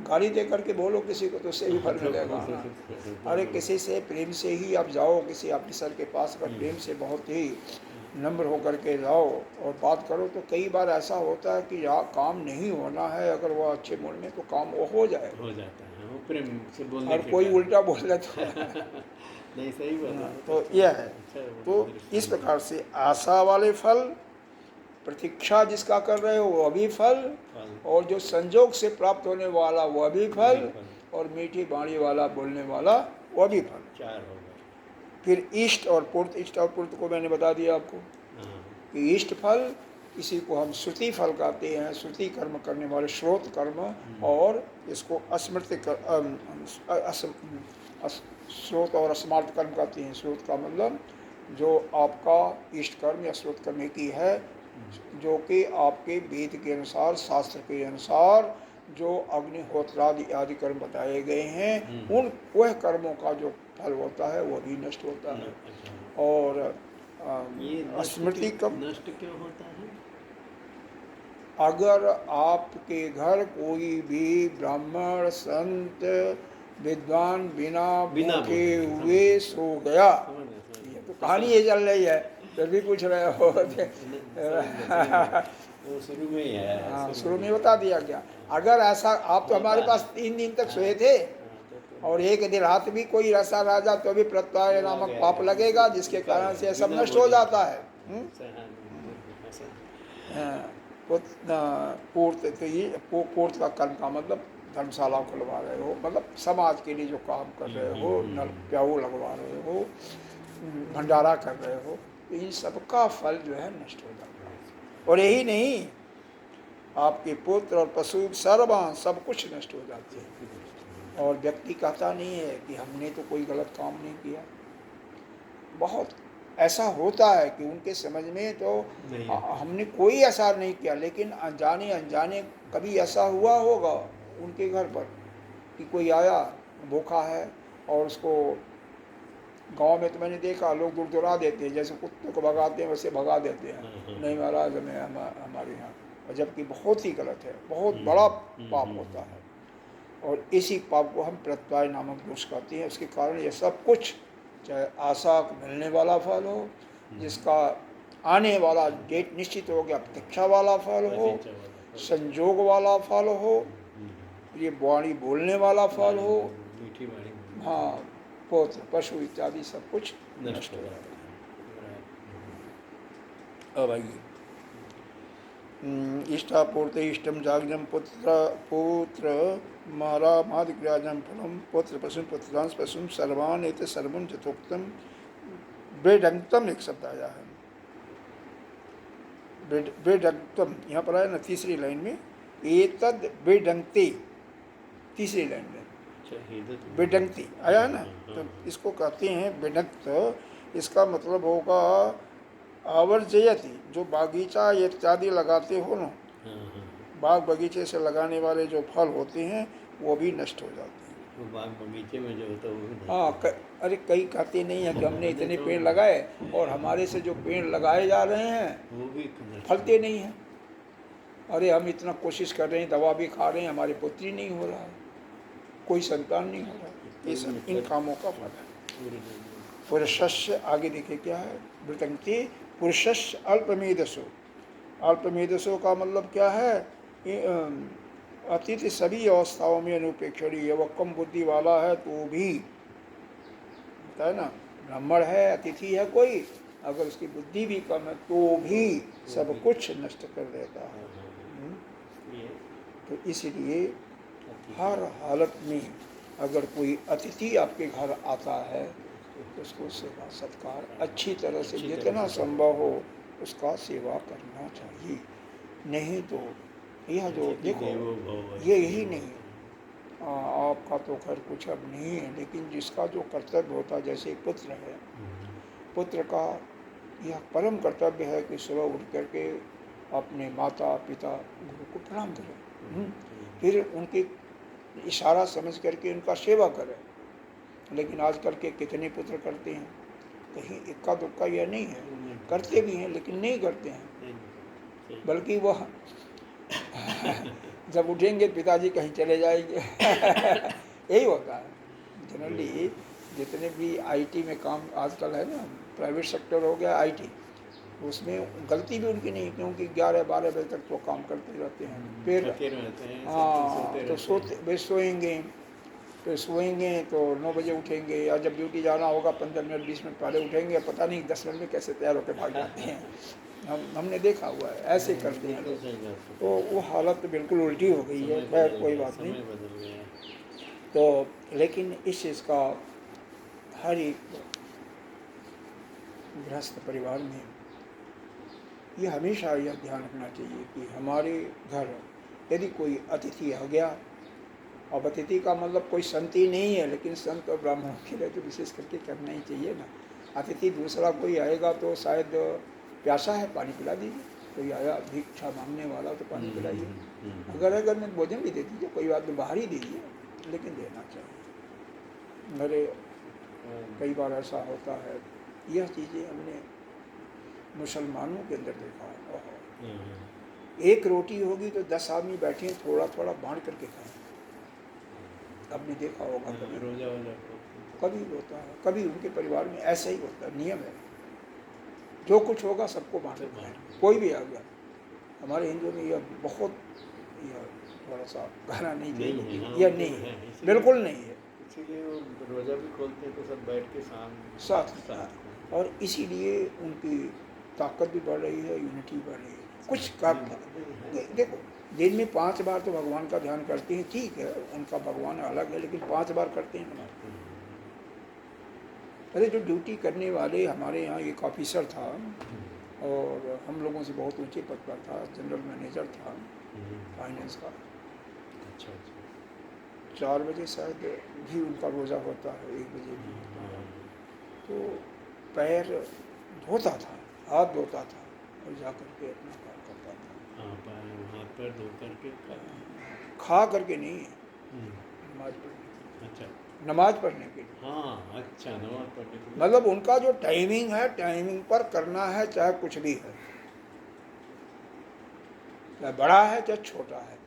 गाली दे करके बोलो किसी को तो उससे भी फल मिलेगा ना। अरे किसी से प्रेम से ही आप जाओ, किसी ऑफिसर के पास अगर प्रेम से बहुत ही नम्र होकर के जाओ और बात करो, तो कई बार ऐसा होता है कि यहाँ काम नहीं होना है, अगर वो अच्छे मूड में तो काम वो हो जाता है, वो प्रेम से बोलने और कोई उल्टा बोल रहा तो नहीं, सही बात है। तो यह है, तो इस प्रकार से आशा वाले फल, प्रतीक्षा जिसका कर रहे हो वह भी फल, और जो संजोग से प्राप्त होने वाला वह भी फल, और मीठी वाणी वाला बोलने वाला वह भी फल। चार हो गए। फिर इष्ट और पूर्त, इष्ट और पूर्त को मैंने बता दिया आपको कि इष्ट फल इसी को हम श्रुति फल कहते हैं, श्रुति कर्म करने वाले श्रोत कर्म, और इसको अस्मृति श्रोत और अस्मार्थ कर्म कहते हैं। श्रोत का मतलब जो आपका इष्ट कर्म या श्रोत कर्म की है, जो कि आपके वेद के अनुसार, शास्त्र के अनुसार जो अग्निहोत्रादि आदि कर्म बताए गए हैं, उन वह कर्मों का जो फल होता है वह भी नष्ट होता है। और स्मृति कब नष्ट क्यों होता है? अगर आपके घर कोई भी ब्राह्मण संत विद्वान बिना भूखे हुए सो गया, ये तो कहानी ये चल रही है, फिर भी पूछ रहे हो शुरू में ही है। हाँ, शुरू में बता दिया गया। अगर ऐसा, आप तो हमारे पास 3 दिन तक सोए थे, और एक दिन रात भी कोई ऐसा राजा तो भी प्रत्यय नामक पाप लगेगा, जिसके कारण से सब नष्ट हो जाता है। पूर्त, तो ये पूर्त का कर्म का मतलब धर्मशाला खुलवा रहे हो, मतलब समाज के लिए जो काम कर रहे हो, नल प्याऊ लगवा रहे हो, भंडारा कर रहे हो, तो इन सबका फल जो है नष्ट हो जाता है। और यही नहीं, आपके पुत्र और पशु सर्वान सब कुछ नष्ट हो जाते हैं। और व्यक्ति कहता नहीं है कि हमने तो कोई गलत काम नहीं किया। बहुत ऐसा होता है कि उनके समझ में तो हमने कोई ऐसा नहीं किया, लेकिन अनजाने अनजाने कभी ऐसा हुआ होगा उनके घर पर कि कोई आया भूखा है, और उसको गांव में तो मैंने देखा लोग दूर दुरा देते हैं, जैसे कुत्तों को भगाते हैं वैसे भगा देते हैं, नहीं महाराज हमें हमारे यहाँ, और जबकि बहुत ही गलत है, बहुत बड़ा पाप होता है। और इसी पाप को हम प्रत्यय नामक दोष कहते हैं। उसके कारण ये सब कुछ, चाहे आशा मिलने वाला फल हो, जिसका आने वाला डेट निश्चित हो गया, प्रतीक्षा वाला फल हो, संजोग वाला फल हो, ये वाणी बोलने वाला फल हो, हाँ, पुत्र पशु इत्यादि सब कुछ नष्ट हो जाता है। अब आइए, इष्टापूर्ति इष्टम जाग्यम पुत्र पुत्र मारा मादिक्रियाजम फलम पुत्र पशु पुत्रांश पशु सर्वान एत सर्वम यथोक्तम बेडंतम, एक शब्द आया है बेडंतम, यहाँ पर आया ना तीसरी लाइन में, एतद बेडंते, तीसरी लाइन में बेडंती आया है ना, तो इसको कहते हैं बेडंत। इसका मतलब होगा आवर्जयति, जो बागीचा इत्यादि लगाते हो ना, हाँ हाँ, बाग बगीचे से लगाने वाले जो फल होते हैं वो भी नष्ट हो जाते हैं। वो बाग बगीचे में जो होता है वो भी नष्ट हाँ, होता है। अरे कई कहते नहीं है कि हमने नहीं इतने तो पेड़ लगाए और हमारे से जो पेड़ लगाए जा रहे हैं वो भी नष्ट फलते नहीं हैं। अरे हम इतना कोशिश कर रहे हैं, दवा भी खा रहे हैं, हमारी पुत्री नहीं हो रहा है, कोई संतान नहीं हो रहा है। ये सब इन मतलब कामों का फल है। पूरे पुरुषस्य, आगे देखिए क्या है, वृतंगति पुरुषस्य अल्पमेधसो। अल्पमेधसो का मतलब क्या है, अतिथि सभी अवस्थाओं में अनुपेक्षणीय है। वह कम बुद्धि वाला है तो भी, होता है ना, ब्राह्मण है, अतिथि है कोई, अगर उसकी बुद्धि भी कम है तो भी सब कुछ नष्ट कर देता है। तो इसलिए हर हालत में अगर कोई अतिथि आपके घर आता है तो उसको सेवा सत्कार अच्छी तरह से जितना संभव हो उसका सेवा करना चाहिए। नहीं तो यह जो देखो, ये यही नहीं है, आपका तो खैर कुछ अब नहीं है, लेकिन जिसका जो कर्तव्य होता है, जैसे पुत्र है, पुत्र का यह परम कर्तव्य है कि सुबह उठ करके अपने माता पिता गुरु को प्रणाम करें, फिर उनके इशारा समझ करके उनका सेवा करें। लेकिन आजकल के कितने पुत्र करते हैं, कहीं इक्का दुक्का यह नहीं है, करते भी हैं लेकिन नहीं करते हैं, बल्कि वह जब उठेंगे पिताजी कहीं चले जाएंगे यही होता है जनरली। जितने भी आईटी में काम आजकल है ना, प्राइवेट सेक्टर हो गया आईटी, उसमें गलती भी उनकी नहीं, क्योंकि 11-12 बजे तक तो काम करते रहते हैं। फिर हाँ, तो वे सोएंगे तो 9 बजे उठेंगे, या जब ड्यूटी जाना होगा 15 मिनट 20 मिनट पहले उठेंगे, पता नहीं 10 मिनट में कैसे तैयार होकर भाग जाते हैं। हमने देखा हुआ है, ऐसे करते हैं लोग। तो वो हालत बिल्कुल उल्टी हो गई है। खैर कोई बात नहीं। तो लेकिन इस चीज़ का हर एक गृहस्थ परिवार में ये हमेशा यह ध्यान रखना चाहिए कि हमारे घर यदि कोई अतिथि आ गया, अब अतिथि का मतलब कोई संत ही नहीं है, लेकिन संत और ब्राह्मणों के लिए तो विशेष करके करना ही चाहिए ना। अतिथि दूसरा कोई आएगा तो शायद प्यासा है, पानी पिला दीजिए, कोई आया भिक्षा मांगने वाला तो पानी पिलाइए, अगर में भोजन भी दे दीजिए, कोई बात नहीं, बाहर ही दीजिए, लेकिन देना चाहिए। मेरे कई बार ऐसा होता है, यह चीज़ें हमने मुसलमानों के अंदर देखा है। एक रोटी होगी तो 10 आदमी बैठे हैं, थोड़ा थोड़ा बांट करके खाएं। आपने देखा होगा कभी होता है, कभी उनके परिवार में ऐसा ही होता है, नियम है, जो कुछ होगा सबको बांट खाएं, कोई भी आ गया। हमारे हिंदुओं में यह बहुत, यह थोड़ा सा कहना नहीं चाहिए, यह नहीं है, बिल्कुल नहीं है। इसीलिए वो रोजा भी खोलते हैं तो सब बैठ के साथ, और इसीलिए उनकी ताकत भी बढ़ रही है, यूनिटी बढ़ रही है। कुछ कर देखो, दिन में 5 बार तो भगवान का ध्यान करते हैं, ठीक है, उनका भगवान अलग है, लेकिन 5 बार करते हैं ना। अरे जो ड्यूटी करने वाले, हमारे यहाँ एक ऑफिसर था और हम लोगों से बहुत ऊंचे पद पर था, जनरल मैनेजर था फाइनेंस का। 4 बजे शायद भी उनका रोज़ा होता है, 1 बजे भी होता है। तो पैर धोता था, हाथ धोता था और जा करके अपना काम करता था। हाथ पैर धो करके खा करके नहीं, नमाज पढ़ने। अच्छा, नमाज पढ़ने के लिए। हाँ, अच्छा, नमाज पढ़ने के लिए। मतलब उनका जो टाइमिंग है, टाइमिंग पर करना है, चाहे कुछ भी है, चाहे बड़ा है चाहे छोटा है।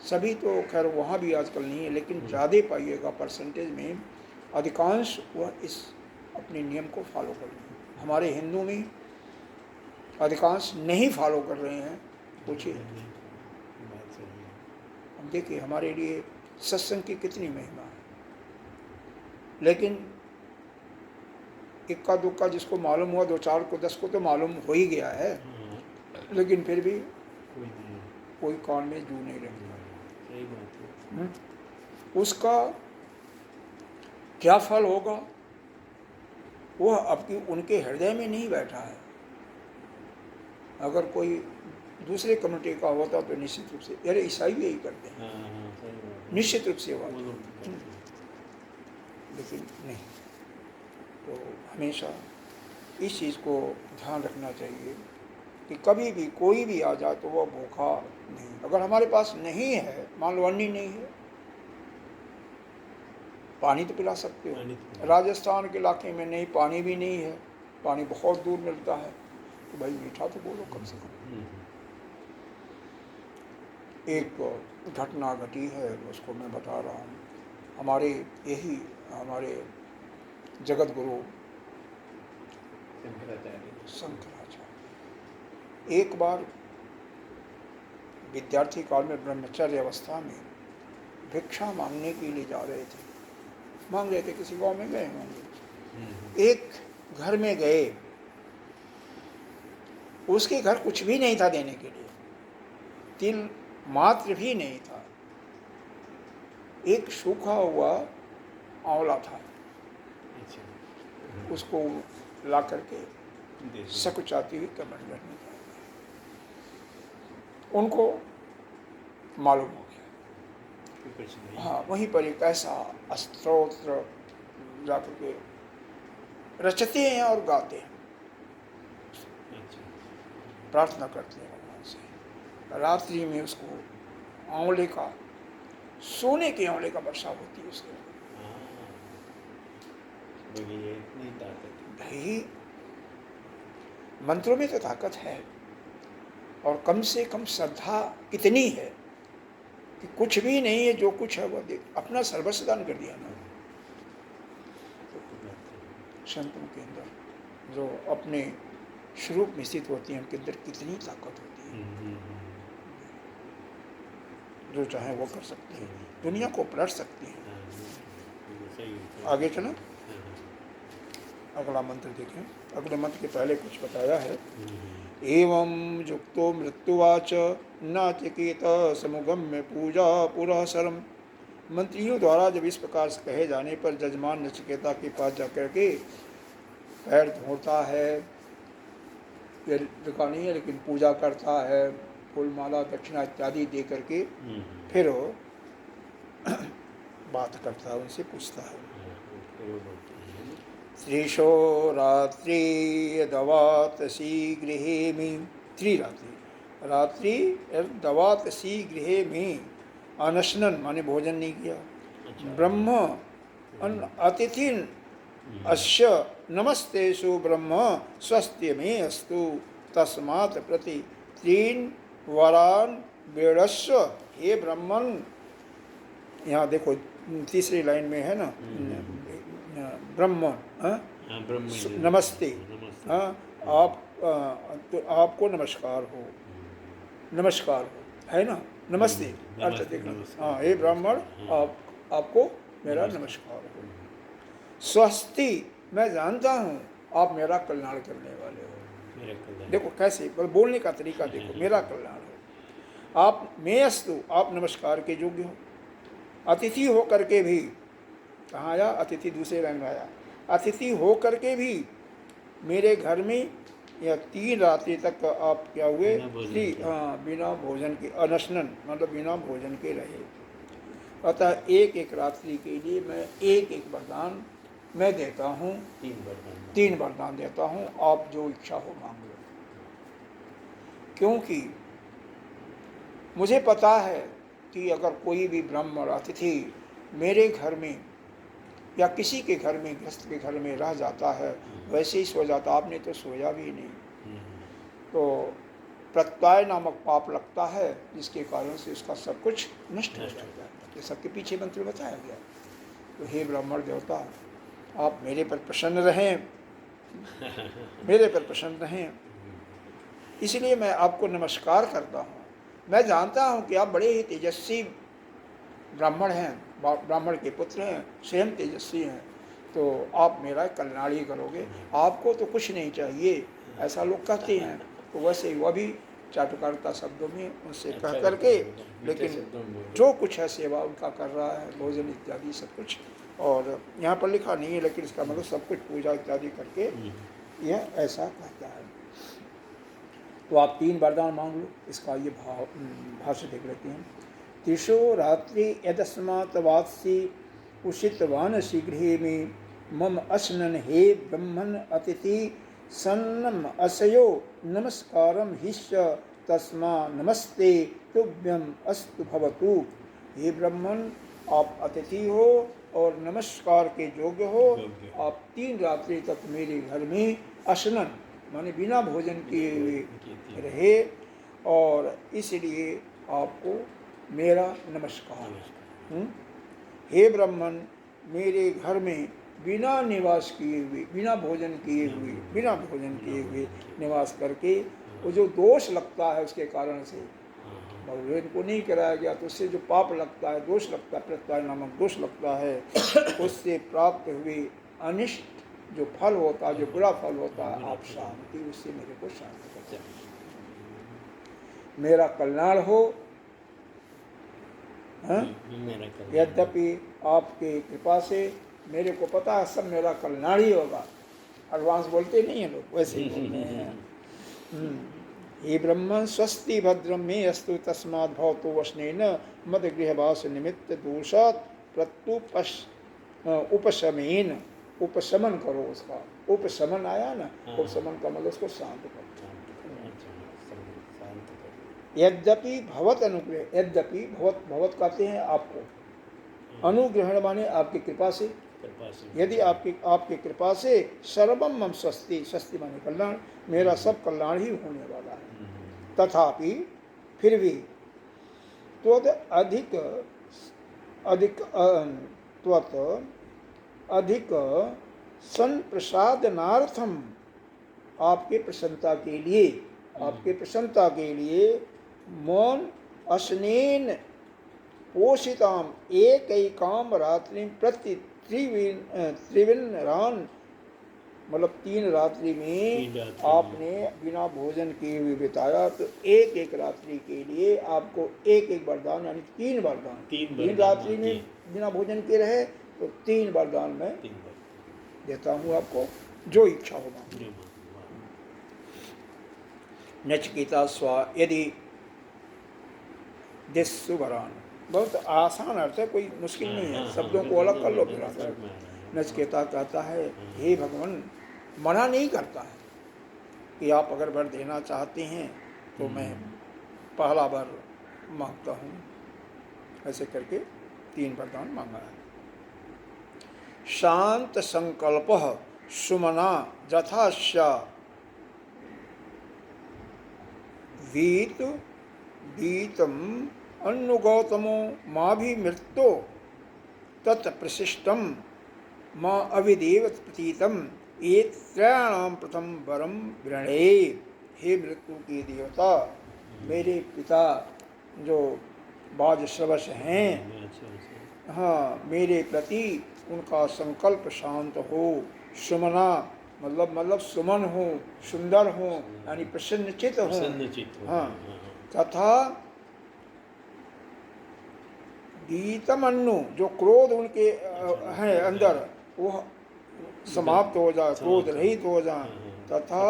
सभी तो खैर वहाँ भी आजकल नहीं है, लेकिन ज़्यादा पाइएगा परसेंटेज में, अधिकांश वह इस अपने नियम को फॉलो कर रहे हैं। हमारे हिंदू में अधिकांश नहीं फॉलो कर रहे हैं, पूछिए। हम देखिए हमारे लिए सत्संग की कितनी महिमा है, लेकिन इक्का दुक्का जिसको मालूम हुआ, 2-4 को 10 को तो मालूम हो ही गया है, लेकिन फिर भी कोई कान में जू नहीं रखता। उसका क्या फल होगा वह आपकी उनके हृदय में नहीं बैठा है। अगर कोई दूसरे कम्युनिटी का होता तो निश्चित रूप से, अरे ईसाई भी यही करते हैं, निश्चित रूप से हुआ, लेकिन नहीं। तो हमेशा इस चीज़ को ध्यान रखना चाहिए कि कभी भी कोई भी आ जाए तो वह भूखा नहीं। अगर हमारे पास नहीं है, मान लो अन्नी नहीं है, पानी तो पिला सकते पानी हो। तो- राजस्थान के इलाके में नहीं, पानी भी नहीं है, पानी बहुत दूर मिलता है, तो भाई मीठा तो बोलो कम से कम। एक घटना घटी है, उसको मैं बता रहा हूँ। हमारे हमारे जगत गुरु शंकराचार्य एक बार विद्यार्थी काल में ब्रह्मचर्य अवस्था में भिक्षा मांगने के लिए जा रहे थे। मांग रहे थे, किसी गांव में गए होंगे। एक घर में गए, उसके घर कुछ भी नहीं था देने के लिए, तिल मात्र भी नहीं था। एक सूखा हुआ आंवला था, उसको ला करके सकुचाती हुई कमंडल में डाल दिया। उनको मालूम हो गया। हाँ, वहीं पर एक ऐसा स्तोत्र जाकर के रचते हैं और गाते हैं, प्रार्थना करते हैं भगवान से। रात्रि में उसको आंवले का, सोने के आंवले का वर्षा होती है उसके भाई। मंत्रों में तो ताकत है, और कम से कम श्रद्धा इतनी है कि कुछ भी नहीं है, जो कुछ है वो अपना सर्वस्व दान कर दिया ना। संतों के अंदर जो अपने स्वरूप में स्थित होती हैं, उनके अंदर कितनी ताकत होती है। जो चाहे वो कर सकते हैं, दुनिया को पलट सकते हैं। आगे चलो, अगला मंत्र देखें। अगले मंत्र के पहले कुछ बताया है। एवं युक्तो मृत्युवाच नाचिकेत समुगम्य पूजा पुरः शरम। मंत्रियों द्वारा जब इस प्रकार से कहे जाने पर जजमान नचिकेता के पास जाकर के पैर धोता है, ये लिखा नहीं है लेकिन पूजा करता है, फूल माला दक्षिणा इत्यादि दे करके फिर बात करता है, उनसे पूछता है। त्रिशो रात्रि दवात शीघ्रहे में, रात्रि दवात शीघ्रहे में अनशनन माने भोजन नहीं किया। ब्रह्म अतिथिन अस्य नमस्तेषु ब्रह्म स्वस्ति में अस्तु तस्मात् प्रति तीन वरान बेड़स्व। हे ब्राह्मण, यहाँ देखो तीसरी लाइन में है ना, ब्रह्म नमस्ते। हाँ, आप तो आपको नमस्कार हो, नमस्कार हो, है ना, नमस्ते अर्थ देखना। हाँ, हे ब्राह्मण, आपको मेरा नमस्कार हो। स्वस्ति, मैं जानता हूँ आप मेरा कल्याण करने वाले हो। देखो कैसे बोलने का तरीका देखो, मेरा कल्याण हो। आप मैं अस्तु, आप नमस्कार के योग्य हो। अतिथि हो करके भी, कहाँ आया अतिथि, दूसरे लाइन में आया। अतिथि हो करके भी मेरे घर में या 3 रात्रि तक आप क्या हुए, बिना भोजन के, अनशनन मतलब बिना भोजन के रहे। अतः एक एक रात्रि के लिए मैं एक एक वरदान मैं देता हूँ, 3 वरदान देता हूँ, आप जो इच्छा हो मांग लो। क्योंकि मुझे पता है कि अगर कोई भी ब्राह्मण अतिथि मेरे घर में या किसी के घर में, गृहस्थ के घर में रह जाता है, वैसे ही सो जाता, आपने तो सोया भी नहीं, तो प्रत्यय नामक पाप लगता है, जिसके कारण से उसका सब कुछ नष्ट हो जाता है। ये सबके पीछे मंत्र बताया गया। तो हे ब्राह्मण देवता, आप मेरे पर प्रसन्न रहें, मेरे पर प्रसन्न रहें, इसलिए मैं आपको नमस्कार करता हूँ। मैं जानता हूँ कि आप बड़े ही तेजस्वी ब्राह्मण हैं, ब्राह्मण के पुत्र हैं, स्वयं तेजस्वी हैं, तो आप मेरा कल्याण ही करोगे। आपको तो कुछ नहीं चाहिए, ऐसा लोग कहते हैं। तो वैसे वह भी चाटुकारिता शब्दों में उनसे कह करके, लेकिन जो कुछ है सेवा उनका कर रहा है, भोजन इत्यादि सब कुछ। और यहाँ पर लिखा नहीं है, लेकिन इसका मतलब सब कुछ पूजा इत्यादि करके यह ऐसा कहता है। तो आप 3 वरदान मांग लो। इसका ये भाष्य देख लेते हैं। त्रिशो रात्रि यदस्मात् वात्सि उषितवान शीघ्रे में मम अश्नन हे ब्रह्मण अतिथि सन्नम असयो नमस्कारम हिश्च तस्मा नमस्ते तुभ्यम अस्तु भवतु। हे ब्राह्मण, आप अतिथि हो और नमस्कार के योग्य हो। योग्य। आप 3 रात्रि तक मेरे घर में अशनन माने बिना भोजन किए हुए रहे और इसलिए आपको मेरा नमस्कार। हे ब्राह्मण, मेरे घर में बिना निवास किए हुए, बिना भोजन किए हुए निवास करके वो जो दोष लगता है उसके कारण से भोजन को नहीं कराया गया तो उससे जो पाप लगता है, दोष लगता है, प्रत्यय नामक दोष लगता है, उससे प्राप्त हुए अनिष्ट जो फल होता है, जो बुरा फल होता है, आप शांति उससे मेरे को शांति कर, मेरा कल्याण हो। यद्यपि आपके कृपा से मेरे को पता है सब मेरा कल्याण ही होगा। एडवांस बोलते नहीं है लोग, वैसे ही बोलते हैं। हे ब्रह्मन स्वस्ति भद्रम मे अस्तु तस्मात् भवतो वसनेन मद गृहवास निमित्त दोषात् उपशमेन। उपशमन करो उसका, उपशमन आया ना, उपशमन का मतलब उसको शांत करो। यद्यपि भवत अनुग्रह, यद्यपि भवत, भवत कहते हैं आपको, अनुग्रहण माने आपकी कृपा से, यदि आपकी कृपा से सर्वम मम स्वस्ति, स्वस्ति माने कल्याण, मेरा सब कल्याण ही होने वाला है। तथापि फिर भी त्वत अधिक संप्रसादनार्थम, आपके प्रसन्नता के लिए मौन अशनेन पोषिताम एकैकाम रात्रि प्रति त्रिविनरान, मतलब 3 रात्रि में आपने बिना भोजन किए हुए बिताया, तो एक रात्रि के लिए आपको एक वरदान यानी 3 वरदान, 3 रात्रि में बिना भोजन के रहे तो 3 वरदान मैं देता हूँ आपको, जो इच्छा होगा। नचिकेता स्वा यदि दिस्सुवरान, बहुत आसान अर्थ है, कोई मुश्किल नहीं है, शब्दों को अलग कर लो फिर। नचिकेता कहता है, हे भगवान, मना नहीं करता है कि आप अगर वर देना चाहते हैं तो मैं पहला वर मांगता हूँ। ऐसे करके 3 वरदान मांगा है। शांत संकल्प सुमना जथाश्या वीत वीतम अन्नुगौतमो माँ भी मृत्यो तत्प्रशिष्टम माँ अविदेव प्रतीतम एक त्रयाणाम प्रथम वरम वृणे। हे मृत्यु के देवता, मेरे पिता जो वाजश्रवस हैं, हाँ, मेरे प्रति उनका संकल्प शांत हो। सुमना मतलब सुमन हो, सुंदर हो, यानी प्रसन्नचित हो। हाँ, तथा गीतमन्नु, जो क्रोध उनके हैं अंदर, वो समाप्त हो जाए, क्रोध रहित हो जाए। तथा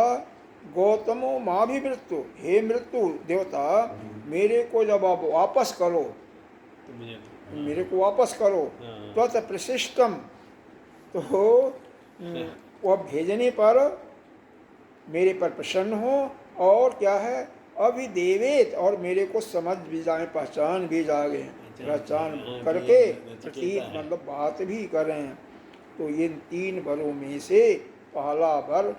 गौतमो माँ भी मृत्यु, हे मृत्यु देवता, मेरे को जब आप वापस करो, मेरे को वापस करो, त्वत प्रशिष्टम, तो वह भेजने पर मेरे पर प्रसन्न हो, और क्या है, अभिदेवेत, और मेरे को समझ भी जाए, पहचान भी जाए, पहचान करके प्रतीत मतलब बात भी करें। तो ये 3 वरों में से पहला वर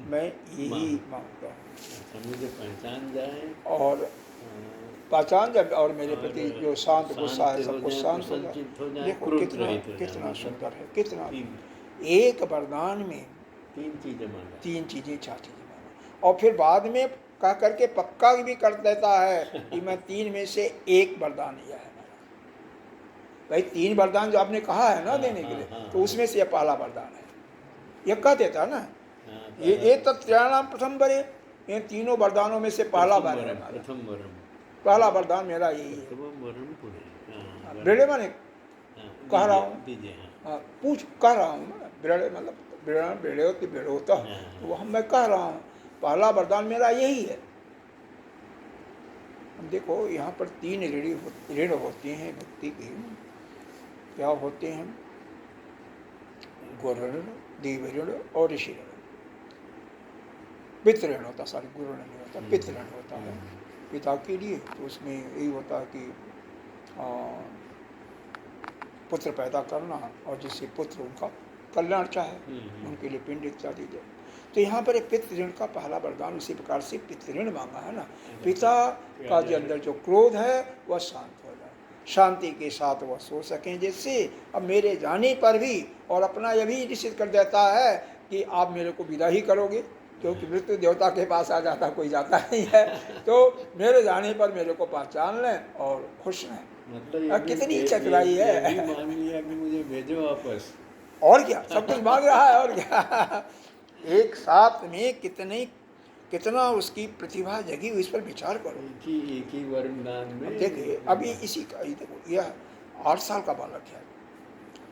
मैं यही मांगता हूँ। मुझे पहचान जाए, और पहचान जाए, और मेरे प्रति जो शांत गुस्सा है सब कुछ शांत हो जाए। देखो कितना सुंदर है, कितना एक वरदान में 3 चीजें मांगा, 3 चीजें 4 चीजें मांगा, और फिर बाद में कह करके पक्का भी कर देता है कि मैं 3 में से 1 वरदान लिया है। भाई 3 वरदान जो आपने कहा है ना देने के लिए, तो उसमें से यह पहला वरदान है, यह कह देता ना, ये तत्त्रयाणाम प्रथम वरे, ये तीनों वरदानों में से पहला पहला वरदान मेरा यही है। बेड़े माने कह रहा हूँ, पूछ कह रहा हूँ, बेड़े मतलब बेड़े होती बेड़े होता, वो हम मैं कह रहा हूँ, पहला वरदान मेरा यही है। देखो यहाँ पर 3 ऋण होते हैं भक्ति के, क्या होते हैं, गुण ऋण, देव ऋण और ऋषि ऋण। पितृण होता, सॉरी गुरु नहीं होता, पितृण होता है पिता के लिए। तो उसमें यही होता है कि पुत्र पैदा करना और जिससे पुत्र उनका कल्याण चाहे उनके लिए पिंड इत्यादि दे। तो यहाँ पर पितृण का पहला वरदान उसी प्रकार से पितृण मांगा है ना। पिता का जो अंदर जो क्रोध है वह शांत हो जाए, शांति के साथ वह सो सकें, जिससे अब मेरे जाने पर भी, और अपना यह भी निश्चित कर देता है कि आप मेरे को विदा ही करोगे, क्योंकि मृत्यु देवता के पास आ जाता, कोई जाता नहीं है। तो मेरे जाने पर मेरे को पहचान लें और खुश रहें। मतलब कितनी चतुराई है, ये भी मान लिया कि मुझे भेजो वापस, और क्या सब कुछ मांग रहा है, और क्या एक साथ में कितना उसकी प्रतिभा जगी हुई, इस पर विचार करो। एक ही वरदान में। देखिए अभी इसी का देखो, यह 8 साल का बालक है,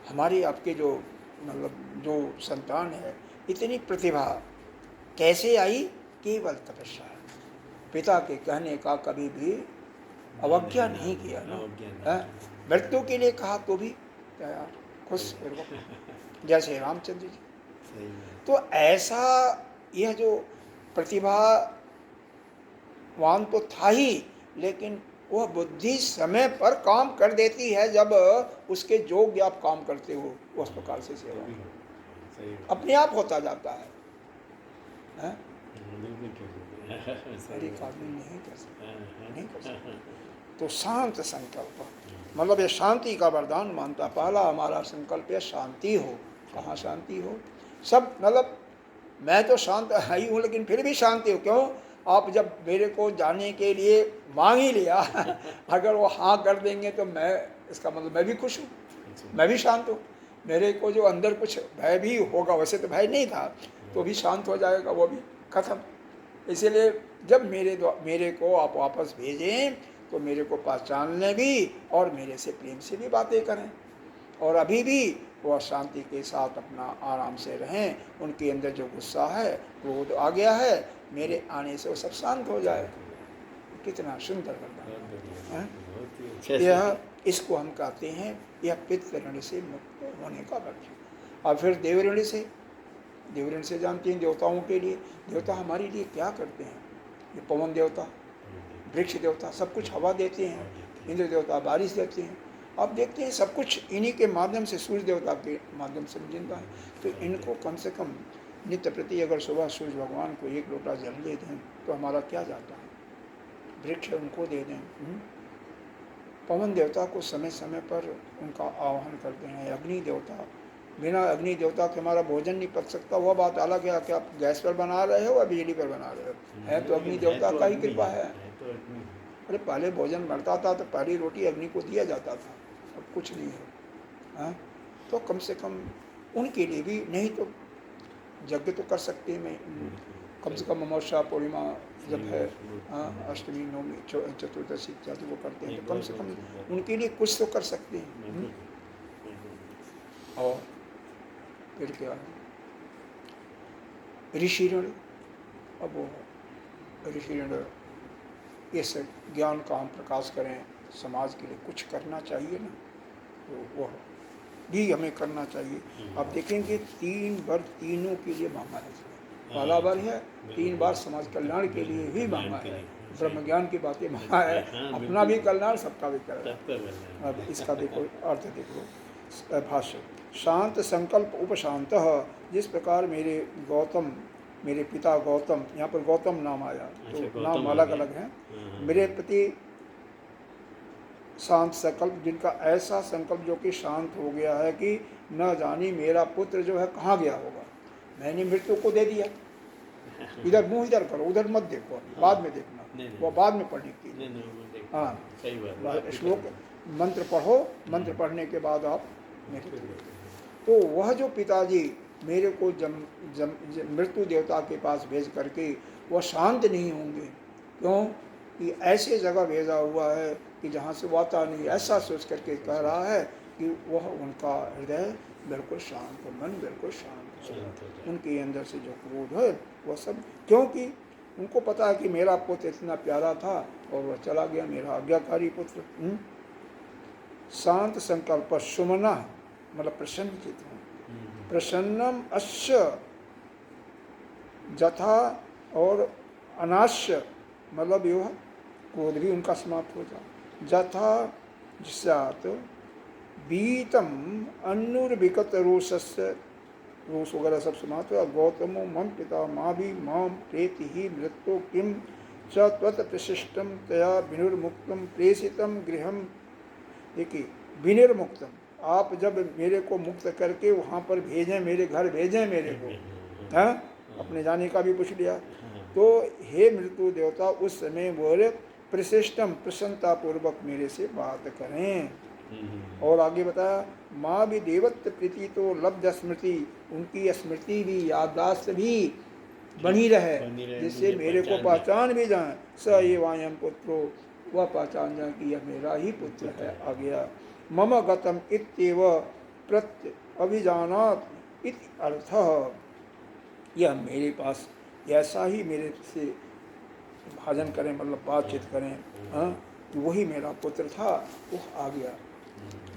हमारी आपके जो मतलब जो संतान है, इतनी प्रतिभा कैसे आई? केवल तपस्या। पिता के कहने का कभी भी अवज्ञा नहीं किया ना, मृत्यु के लिए कहा तो भी तैयार, खुश, जैसे रामचंद्र जी। तो ऐसा यह जो प्रतिभावान तो था ही, लेकिन वह बुद्धि समय पर काम कर देती है, जब उसके योग्य आप काम करते हो उस प्रकार से सेवा अपने आप होता जाता है। सारी आदमी नहीं कर सकता। तो शांत संकल्प, मतलब ये शांति का वरदान मानता। पहला हमारा संकल्प है शांति हो। कहाँ शांति हो? सब मतलब मैं तो शांत ही हूँ, लेकिन फिर भी शांति हो। क्यों? आप जब मेरे को जाने के लिए मांग ही लिया अगर वो हाँ कर देंगे तो मैं, इसका मतलब मैं भी खुश हूँ, मैं भी शांत हूँ। मेरे को जो अंदर कुछ भय भी होगा, वैसे तो भय नहीं था, तो भी शांत हो जाएगा, वो भी खत्म। इसीलिए जब मेरे को आप वापस भेजें तो मेरे को पहचान लें भी, और मेरे से प्रेम से भी बातें करें, और अभी भी वह शांति के साथ अपना आराम से रहें। उनके अंदर जो गुस्सा है, क्रोध आ गया है, मेरे आने से वो सब शांत हो जाए। कितना सुंदर वरदान है यह। इसको हम कहते हैं यह पितृऋण से मुक्त होने का वरदान। और फिर देवऋण से, देवऋण से जानते हैं देवताओं के लिए, देवता हमारे लिए क्या करते हैं? ये पवन देवता, वृक्ष देवता सब कुछ हवा देते हैं, इंद्र देवता बारिश देते हैं। आप देखते हैं सब कुछ इन्हीं के माध्यम से, सूर्य देवता के माध्यम से जिंदा है। तो इनको कम से कम नित्य प्रति अगर सुबह सूर्य भगवान को 1 लोटा जल दे दें तो हमारा क्या जाता है? वृक्ष उनको दे दें, पवन देवता को समय समय पर उनका आह्वान करते हैं। अग्नि देवता, बिना अग्नि देवता के हमारा भोजन नहीं पक सकता। वह बात अलग है कि आप गैस पर बना रहे हो या बिजली पर बना रहे हो, है तो अग्नि देवता का ही कृपा है। अरे पहले भोजन बनता था तो पहली रोटी अग्नि को दिया जाता था, अब कुछ नहीं है। तो कम से कम उनके लिए भी, नहीं तो यज्ञ तो कर सकते हैं। मैं कम से कम अमावस्या पूर्णिमा जब है, अष्टमी नवमी चतुर्दशी इत्यादि वो करते हैं, तो कम से कम उनके लिए कुछ तो कर सकते हैं। और फिर क्या ऋषि ऋण, अब वो ऋषि ऋण, इस ज्ञान का हम प्रकाश करें, समाज के लिए कुछ करना चाहिए ना, तो वह भी हमें करना चाहिए। आप देखेंगे 3 बार तीनों के लिए मांगा है। पहला बार है 3 बार समाज कल्याण के लिए ही मांगा है, ब्रह्म ज्ञान की बातें मांगा है, अपना भी कल्याण सबका भी कल्याण। अब इसका देखो अर्थ देखो, भाष्य। शांत संकल्प उपशांत, जिस प्रकार मेरे गौतम, मेरे पिता गौतम, यहाँ पर गौतम नाम आया, तो नाम अलग अलग हैं, मेरे प्रति शांत संकल्प, जिनका ऐसा संकल्प जो कि शांत हो गया है कि न जाने मेरा पुत्र जो है कहाँ गया होगा। मैंने मृत्यु को दे दिया, इधर मुंह इधर करो, उधर मत देखो, बाद में देखना, वो बाद में पढ़ने की। हाँ, श्लोक मंत्र पढ़ो, मंत्र पढ़ने के बाद आप तो वह जो पिताजी मेरे को मृत्यु देवता के पास भेज करके वह शांत नहीं होंगे। क्यों? कि ऐसे जगह भेजा हुआ है कि जहाँ से वाता नहीं, ऐसा सोच करके कह रहा है कि वह उनका हृदय बिल्कुल शांत हो, मन बिल्कुल शांत हो, उनके अंदर से जो क्रोध है वह सब, क्योंकि उनको पता है कि मेरा पुत्र इतना प्यारा था और वह चला गया, मेरा आज्ञाकारी पुत्र। शांत संकल्प सुमना, मतलब प्रसन्न चित्त, प्रसन्नम अस्य जथा और अनाश्य मतलब यो है क्रोध भी उनका समाप्त हो जाए। जथा जिसात बीतम अन्नुर्विकत रोषस्य, रोष वगैरह सब समाप्त हुआ। गौतमो मम पिता माँ भी माम प्रेति ही मृत्यु किम च त्वत प्रशिष्टम तया विनिर्मुक्तम प्रेषितम गृहम। देखिए विनिर्मुक्तम, आप जब मेरे को मुक्त करके वहाँ पर भेजें, मेरे घर भेजें मेरे को, हाँ अपने जाने का भी पूछ लिया। तो हे मृत्यु देवता उस समय बोले प्रशिष्टम, प्रसन्नता पूर्वक मेरे से बात करें। और आगे बताया माँ भी देवत्व प्रीति तो लब्ध स्मृति, उनकी स्मृति भी याददाश्त भी बनी रहे, जिससे मेरे को पहचान भी जाए। स ये वायम पुत्रो, वह पहचान जाए कि यह मेरा ही पुत्र है। आ गया मम गतम इत्येव प्रत्य अभिजानात इति अर्थः, यह मेरे पास ऐसा ही मेरे से भाजन करें, मतलब बातचीत करें, हाँ तो वही मेरा पुत्र था। वो आ गया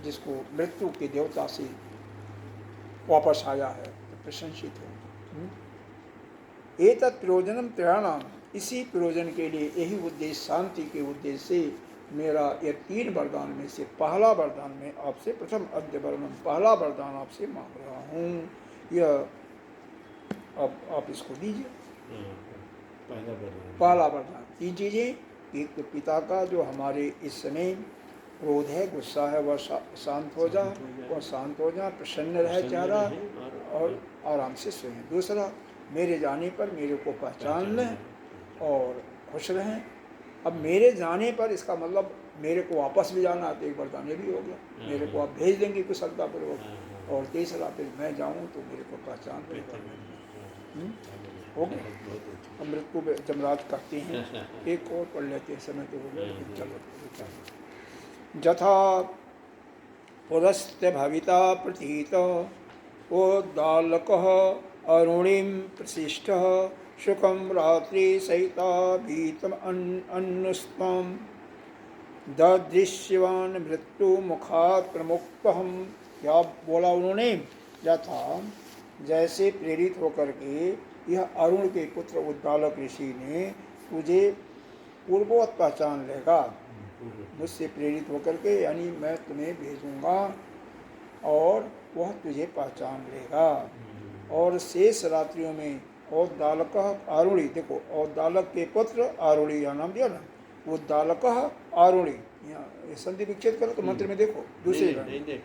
जिसको मृत्यु के देवता से वापस आया है, तो प्रशंसित हो। एतत् प्रयोजनम त्रयाणाम, इसी प्रयोजन के लिए, यही उद्देश्य, शांति के उद्देश्य से मेरा ये 3 वरदान में से पहला वरदान में आपसे, प्रथम अद्य वरदान, पहला वरदान आपसे मांग रहा हूँ। यह अब आप इसको दीजिए। पहला वरदान 3 चीजें, एक तो पिता का जो हमारे इस समय क्रोध है, गुस्सा है, वह शांत हो जा, और शांत हो जा, प्रसन्न रहे चेहरा और आराम से सोएं। दूसरा मेरे जाने पर मेरे को पहचान लें और खुश रहें। अब मेरे जाने पर इसका मतलब मेरे को वापस भी जाना, तो एक वरदान ये भी हो गया, मेरे को आप भेज देंगे कुशलतापूर्वक। और तीसरा फिर मैं जाऊँ तो मेरे को पहचान लेगा। हो गया। अब मृत्यु जमराज कहते हैं, एक और पढ़ लेते हैं, समय तो हो गया। चलो जथा पुरस्त्य भविता प्रतीत उद्दालकः अरुणिं प्रशिष्टः शुकं रात्रि सहिता भीतम अन्नुस्त्वं ददृश्यवान मृत्यु मुखात् प्रमुक्तहम। क्या बोला उन्होंने? यथा जैसे प्रेरित होकर के यह अरुण के पुत्र उद्दालक ऋषि ने तुझे पूर्ववत पहचान लेगा, मुझसे प्रेरित होकर के, यानी मैं तुम्हें भेजूंगा और वह तुझे पहचान लेगा। और शेष रात्रियों में औद्दालक आरुणि, देखो औद्दालक के पुत्र आरुणि, यह नाम दिया ना, उद्दालक आरुणि, यहाँ संधि विच्छेद करो तो मंत्र में देखो दूसरी लाइन,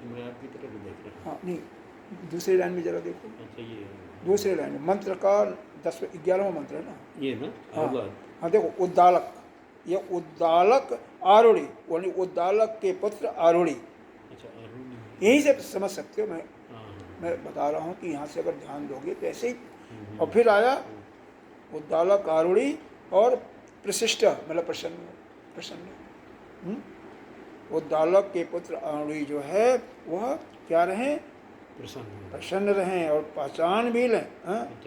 हाँ नहीं दूसरी लाइन में जरा देखो, दूसरी लाइन में मंत्र का 11वां मंत्र है ना ये ना। हाँ देखो उद्दालक, ये उद्दालक आरुणि, यानी उद्दालक के पुत्र आरुणि। यहीं से समझ सकते हो, मैं बता रहा हूँ कि यहाँ से अगर ध्यान दोगे तो ऐसे ही। और फिर आया उद्दालक आरुणि और प्रशिष्ट, मतलब प्रसन्न। उद्दालक के पुत्र आरुणि जो है वह क्या रहे? प्रसन्न रहें और पहचान भी लें।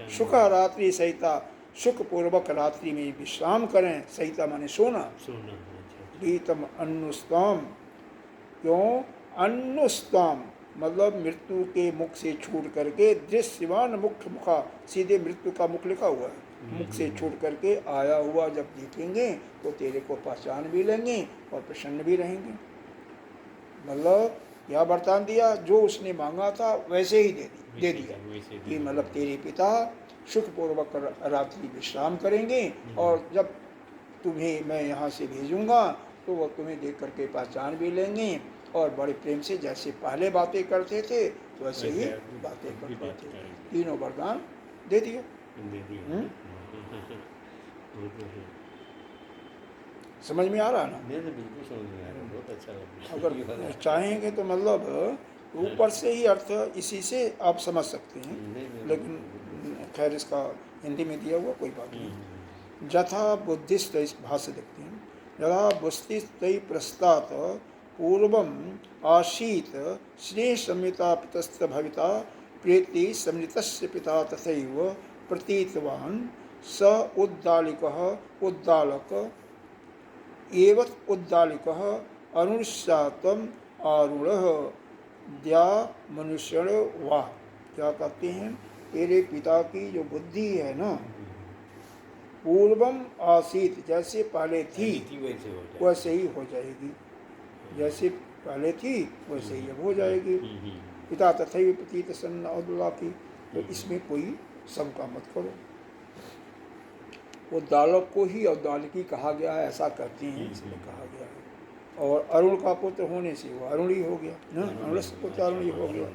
सुख रात्रि सहिता, सुख पूर्वक रात्रि में विश्राम करें। सहिता माने सोना। प्रीतम अन्नुस्ताम, क्यों? अन्नुस्ताम मतलब मृत्यु के मुख से छूट करके, दृश्यवान मुख मुखा, सीधे मृत्यु का मुख लिखा हुआ है, मुख से छूट करके आया हुआ जब देखेंगे तो तेरे को पहचान भी लेंगे और प्रसन्न भी रहेंगे। मतलब यह वरदान दिया, जो उसने मांगा था वैसे ही दे दिया कि मतलब तेरे पिता सुखपूर्वक रात्रि विश्राम करेंगे और जब तुम्हें मैं यहाँ से भेजूंगा तो वह तुम्हें देख करके पहचान भी लेंगे और बड़े प्रेम से जैसे पहले बातें करते थे वैसे ही बातें कर पाते थे। तीनों वरदान दे दिए। समझ में आ रहा है ना? बिल्कुल समझ में आ रहा है, बहुत अच्छा लगा। अगर चाहेंगे तो मतलब ऊपर से ही अर्थ इसी से आप समझ सकते हैं, लेकिन खैर इसका हिंदी में दिया हुआ कोई बात नहीं। जथा बुद्धिस्त, इस भाष्य देखते हैं, यथा बुद्धिस्त प्रस्तात पूर्वम आसीत श्री संहिता पितस्थ भविता प्रेति समृतस्य पिता तथैव प्रतीतवान स उद्दालिकः उद्दालक एवं उद्दालिकः अरुणस्यात्म आरूढ़ द्या मनुष्य वाह। क्या कहते हैं? तेरे पिता की जो बुद्धि है ना, पूर्वम आसीत, जैसे पहले थी थी वैसे हो जाए। वैसे ही हो जाएगी, जैसे पहले थी वैसे ही अब हो जाएगी। पिता तथैव प्रतीत सन्न अब्दुल्ला की, तो इसमें कोई शंका मत करो। वो दालक को ही और दालकी कहा गया है, ऐसा कहते हैं, इसलिए कहा गया है। और अरुण का पुत्र होने से वो अरुण ही हो गया ना, अरुणस्य पुत्र अरुण ही हो गया।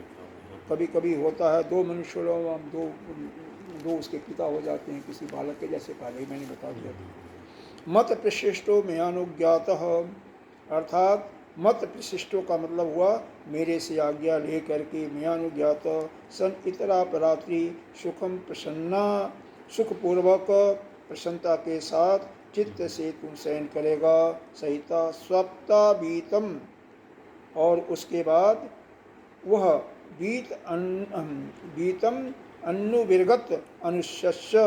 कभी कभी होता है दो मनुष्य लोग, दो उसके पिता हो जाते हैं किसी बालक के, जैसे पहले ही मैंने बता दिया था। मत प्रशिष्टो में अनुज्ञात, अर्थात मत प्रशिष्टो का मतलब हुआ मेरे से आज्ञा ले करके, मैं अनुज्ञात सन इतरा परात्रि सुखम प्रसन्ना, सुखपूर्वक प्रसन्नता के साथ चित्त से तुम शयन करेगा, सहिता स्वप्ता बीतम, और उसके बाद वह बीतम अनुविर्गत अनुशस्य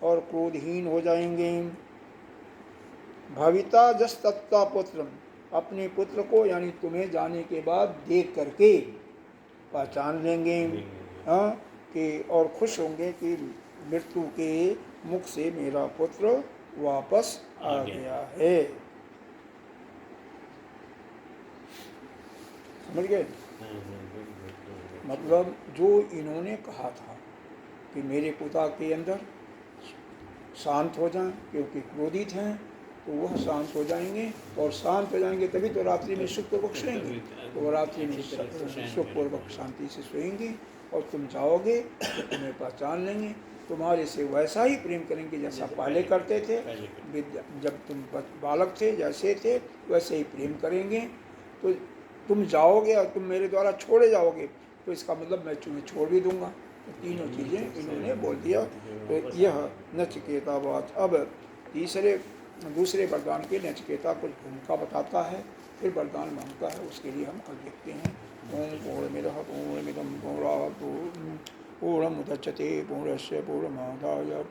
और क्रोधहीन हो जाएंगे। भविता जस्तत्ता पुत्रम, अपने पुत्र को यानी तुम्हें जाने के बाद देख करके पहचान लेंगे, हाँ, कि और खुश होंगे कि मृत्यु के मुख से मेरा पुत्र वापस आ गया है। समझ गए? मतलब जो इन्होंने कहा था कि मेरे पिता के अंदर शांत हो जाएं, क्योंकि क्रोधित हैं, तो वह शांत हो जाएंगे, और शांत हो जाएंगे तभी तो रात्रि में सुखपूर्वक सोएंगे, तो वह रात्रि में सुखपूर्वक शांति से सोएंगे, और तुम जाओगे तो तुम्हें पहचान लेंगे, तुम्हारे से वैसा ही प्रेम करेंगे जैसा पहले करते थे, जब तुम बालक थे जैसे थे वैसे ही प्रेम करेंगे। तो तुम जाओगे और तुम मेरे द्वारा छोड़े जाओगे, तो इसका मतलब मैं तुम्हें छोड़ भी दूंगा। तो तीनों चीज़ें इन्होंने बोल दिया। तो यह नचिकेता बात। अब दूसरे वरदान के नचिकेता कुछ भूमिका बताता है, फिर वरदान मांगता है, उसके लिए हम कल देखते हैं। ओम पूर्णमिदः पूर्णमिदं पूर्णात् पूर्णमुदच्यते पूर्णस्य पूर्णमादाय